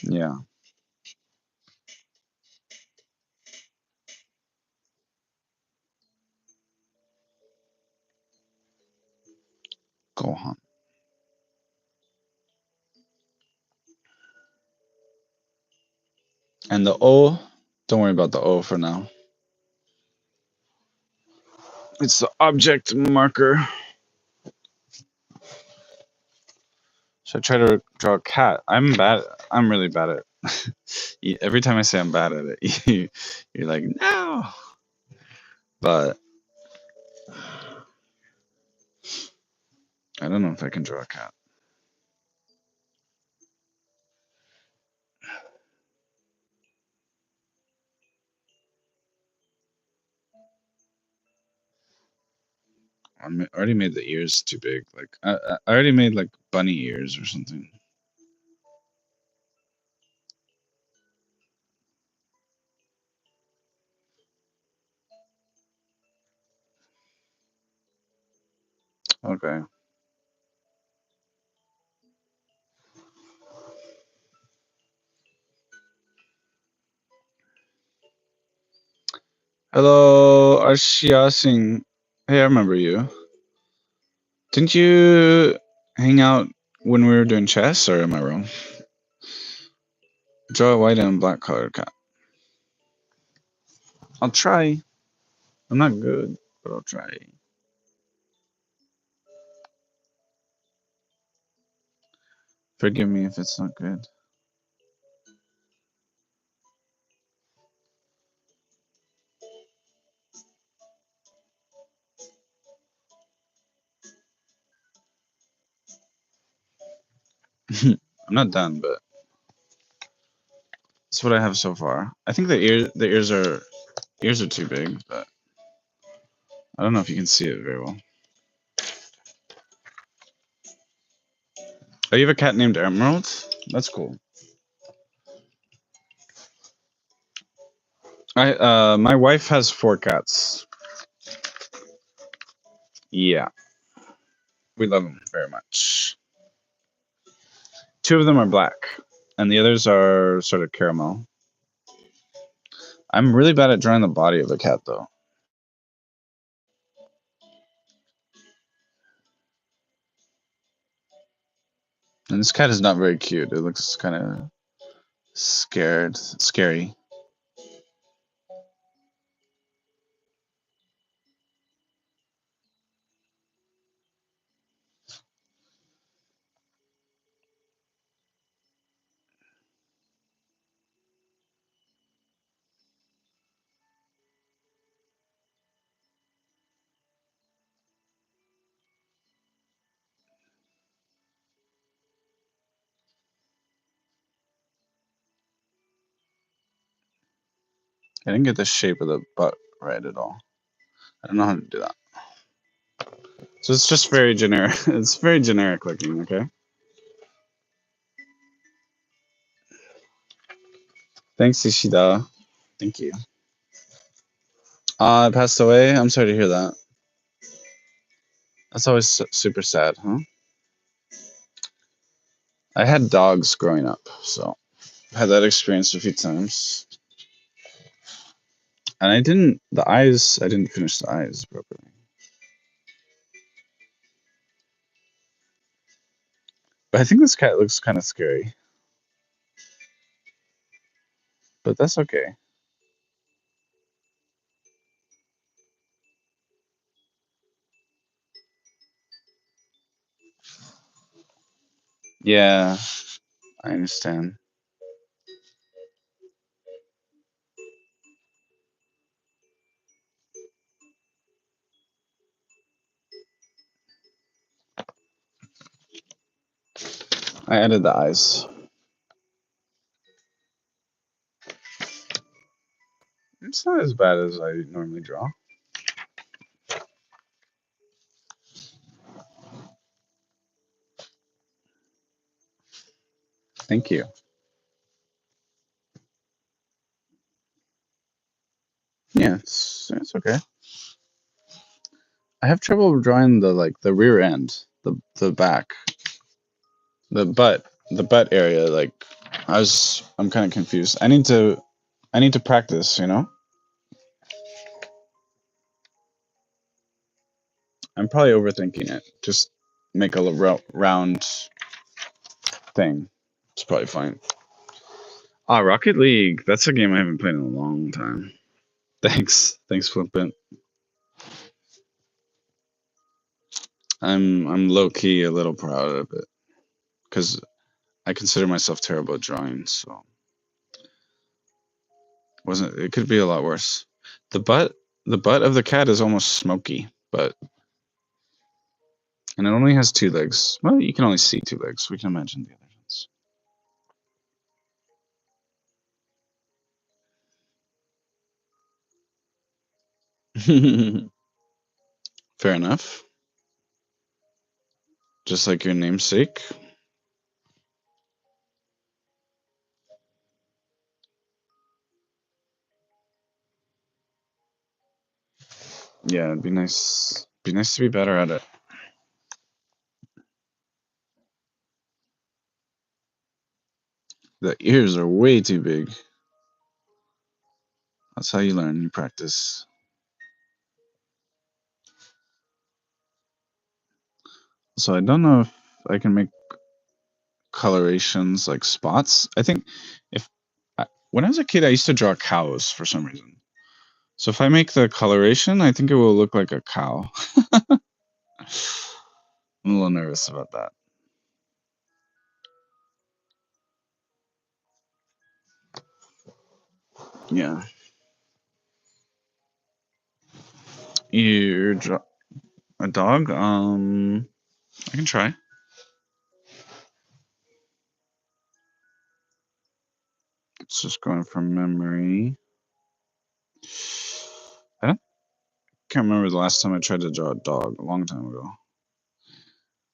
Yeah. Gohan. And the O, don't worry about the O for now. It's the object marker. Should I try to draw a cat? I'm really bad at it. Every time I say I'm bad at it, you're like, no. But I don't know if I can draw a cat. I already made the ears too big. Like I already made like bunny ears or something. Okay. Hello, Arshia Singh. Hey, I remember you. Didn't you hang out when we were doing chess, or am I wrong? Draw a white and black colored cat. I'll try. I'm not good, but I'll try. Forgive me if it's not good. I'm not done, but that's what I have so far. I think the ears are too big, but I don't know if you can see it very well. Oh, you have a cat named Emerald? That's cool. My wife has 4 cats. Yeah, we love them very much. 2 of them are black, and the others are sort of caramel. I'm really bad at drawing the body of a cat, though. And this cat is not very cute. It looks kind of scary. I didn't get the shape of the butt right at all. I don't know how to do that. So it's just very generic. It's very generic looking, okay? Thanks, Ishida. Thank you. I passed away. I'm sorry to hear that. That's always super sad, huh? I had dogs growing up, so I had that experience a few times. And I didn't finish the eyes properly. But I think this cat looks kind of scary. But that's okay. Yeah, I understand. I added the eyes. It's not as bad as I normally draw. Thank you. Yeah, it's okay. I have trouble drawing the rear end, the back, the butt area. Like I'm kind of confused. I need to practice. I'm probably overthinking it. Just make a round thing. It's probably fine. Rocket League. That's a game I haven't played in a long time. Thanks, Flippant. I'm low key a little proud of it because I consider myself terrible at drawing. So wasn't it could be a lot worse. The butt of the cat is almost smoky, and it only has 2 legs. Well, you can only see 2 legs. We can imagine the other ones. Fair enough. Just like your namesake. Yeah, it'd be nice. Be nice to be better at it. The ears are way too big. That's how you learn. You practice. So I don't know if I can make colorations like spots. I think when I was a kid, I used to draw cows for some reason. So if I make the coloration, I think it will look like a cow. I'm a little nervous about that. Yeah. You're a dog? I can try. It's just going from memory. I don't, can't remember the last time I tried to draw a dog. A long time ago.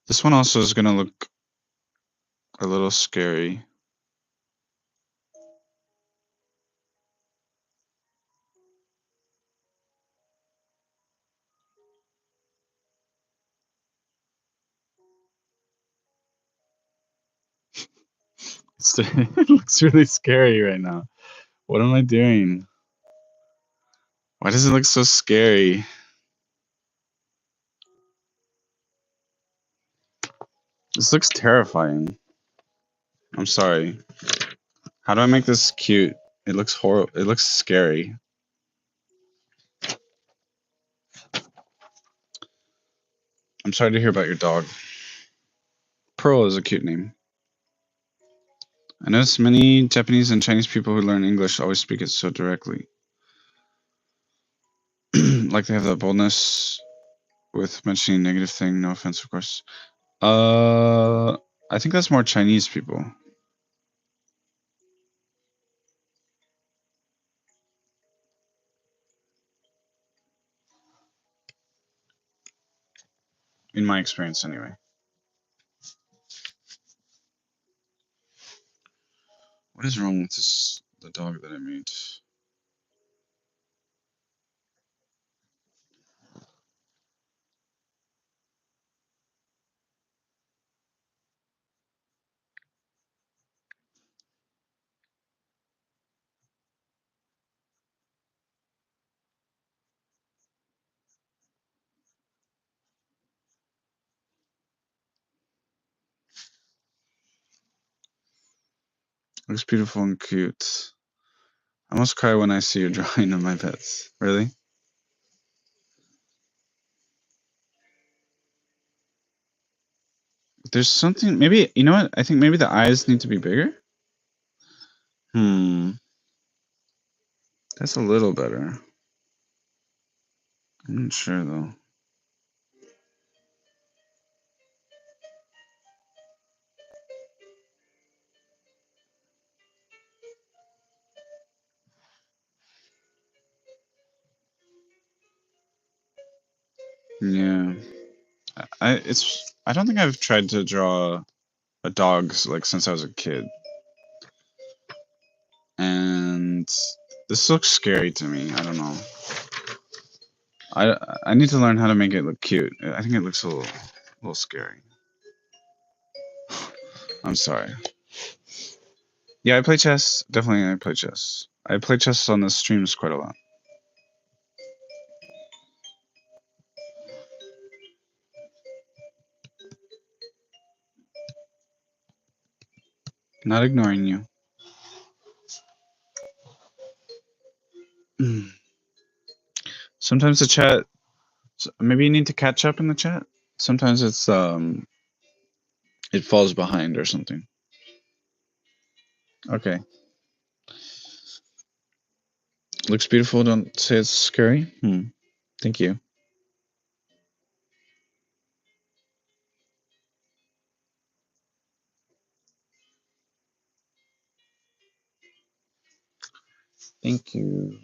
This one also is gonna look a little scary. It looks really scary right now. What am I doing? Why does it look so scary? This looks terrifying. I'm sorry. How do I make this cute? It looks horrible. It looks scary. I'm sorry to hear about your dog. Pearl is a cute name. I notice many Japanese and Chinese people who learn English always speak it so directly. Like they have that boldness with mentioning a negative thing. No offense, of course. I think that's more Chinese people. In my experience, anyway. What is wrong with the dog that I made? Looks beautiful and cute. I almost cry when I see your drawing of my pets. Really? There's something. Maybe you know what? I think maybe the eyes need to be bigger. Hmm. That's a little better. I'm not sure though. Yeah. I don't think I've tried to draw a dog like since I was a kid, and this looks scary to me. I don't know. I need to learn how to make it look cute. I think it looks a little scary. I'm sorry. Yeah, I play chess. Definitely, I play chess. I play chess on the streams quite a lot. Not ignoring you. Sometimes the chat. Maybe you need to catch up in the chat. Sometimes it falls behind or something. Okay. Looks beautiful. Don't say it's scary. Thank you. Thank you.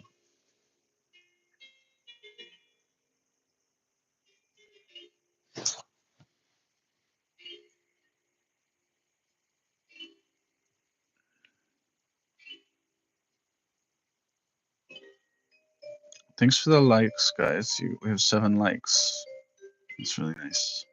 Thanks for the likes, guys. We have 7 likes. It's really nice.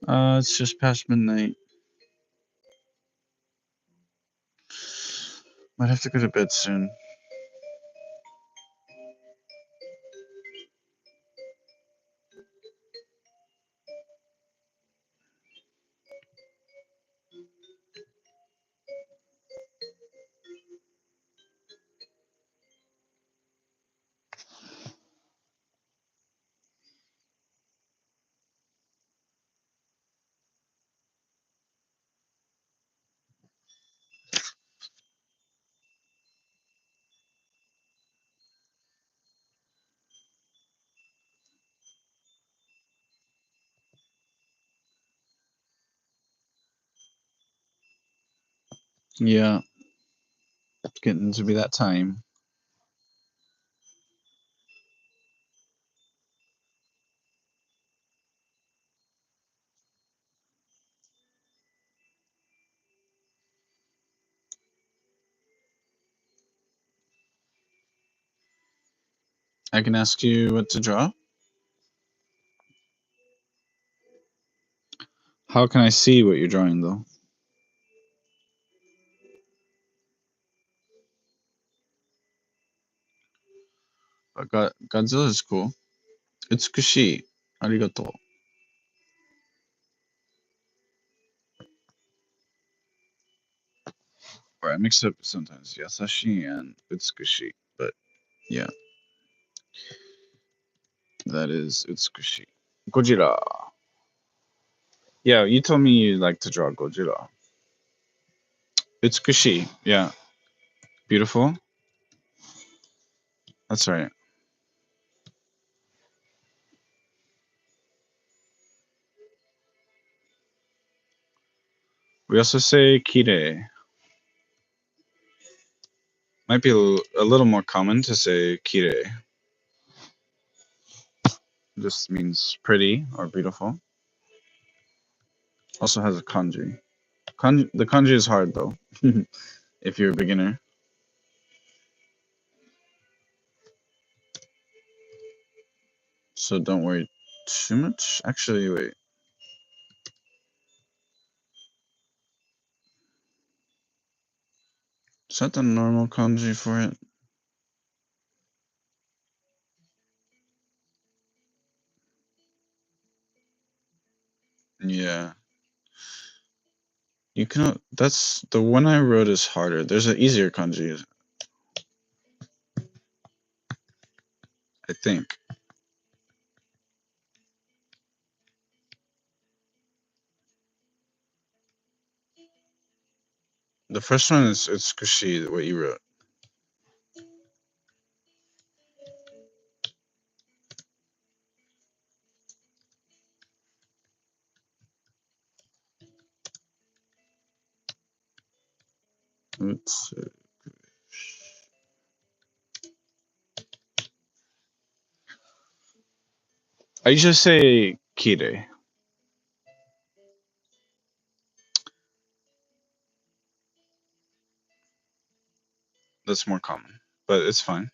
It's just past midnight. Might have to go to bed soon. Yeah, it's getting to be that time. I can ask you what to draw. How can I see what you're drawing, though? Godzilla is cool. It's Kushi. Arigato. Or I mix up sometimes Yasashi and Utsukushi. But yeah, that is Utsukushi. Gojira. Yeah, you told me you like to draw Gojira. Utsukushi. Yeah. Beautiful. That's right. We also say Kirei. Might be a little more common to say Kirei. Just means pretty or beautiful. Also has a kanji. The kanji is hard though, if you're a beginner. So don't worry too much. Actually, wait. Is that the normal kanji for it? Yeah. You can. That's the one I wrote is harder. There's an easier kanji, I think. The first one is it's Kushi, what you wrote. Oops. I usually say Kire. That's more common, but it's fine.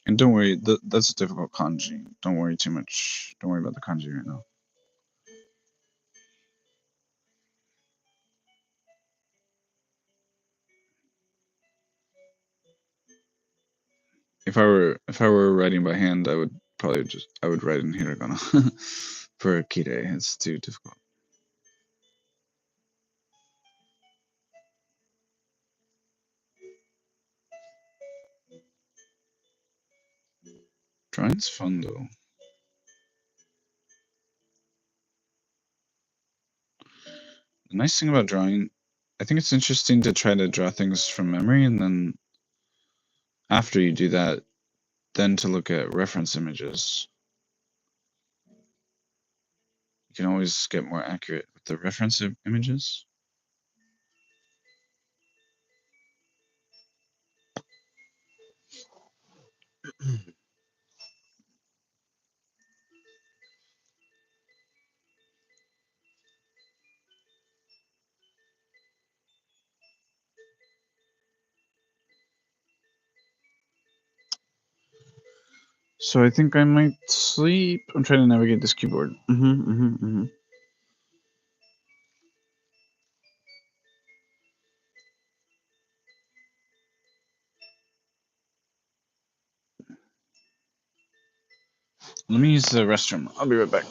And don't worry, that's a difficult kanji. Don't worry too much. Don't worry about the kanji right now. If I were writing by hand, I would write in hiragana. For Kire, it's too difficult. Drawing's fun though. The nice thing about drawing, I think it's interesting to try to draw things from memory, and then after you do that, then to look at reference images. You can always get more accurate with the reference images. So I think I might sleep. I'm trying to navigate this keyboard. Let me use the restroom. I'll be right back.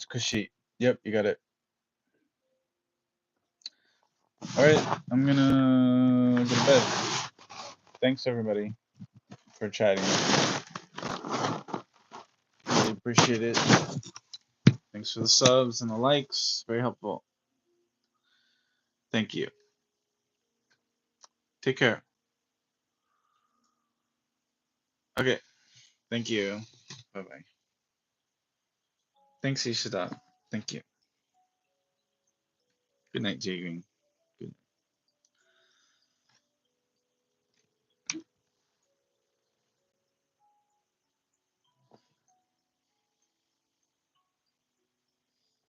Utsukushi. Yep, you got it. All right, I'm gonna go to bed. Thanks everybody for chatting. Really appreciate it. Thanks for the subs and the likes. Very helpful. Thank you. Take care. Okay. Thank you. Bye bye. Thanks, Ishida. Thank you. Good night, Jay Green.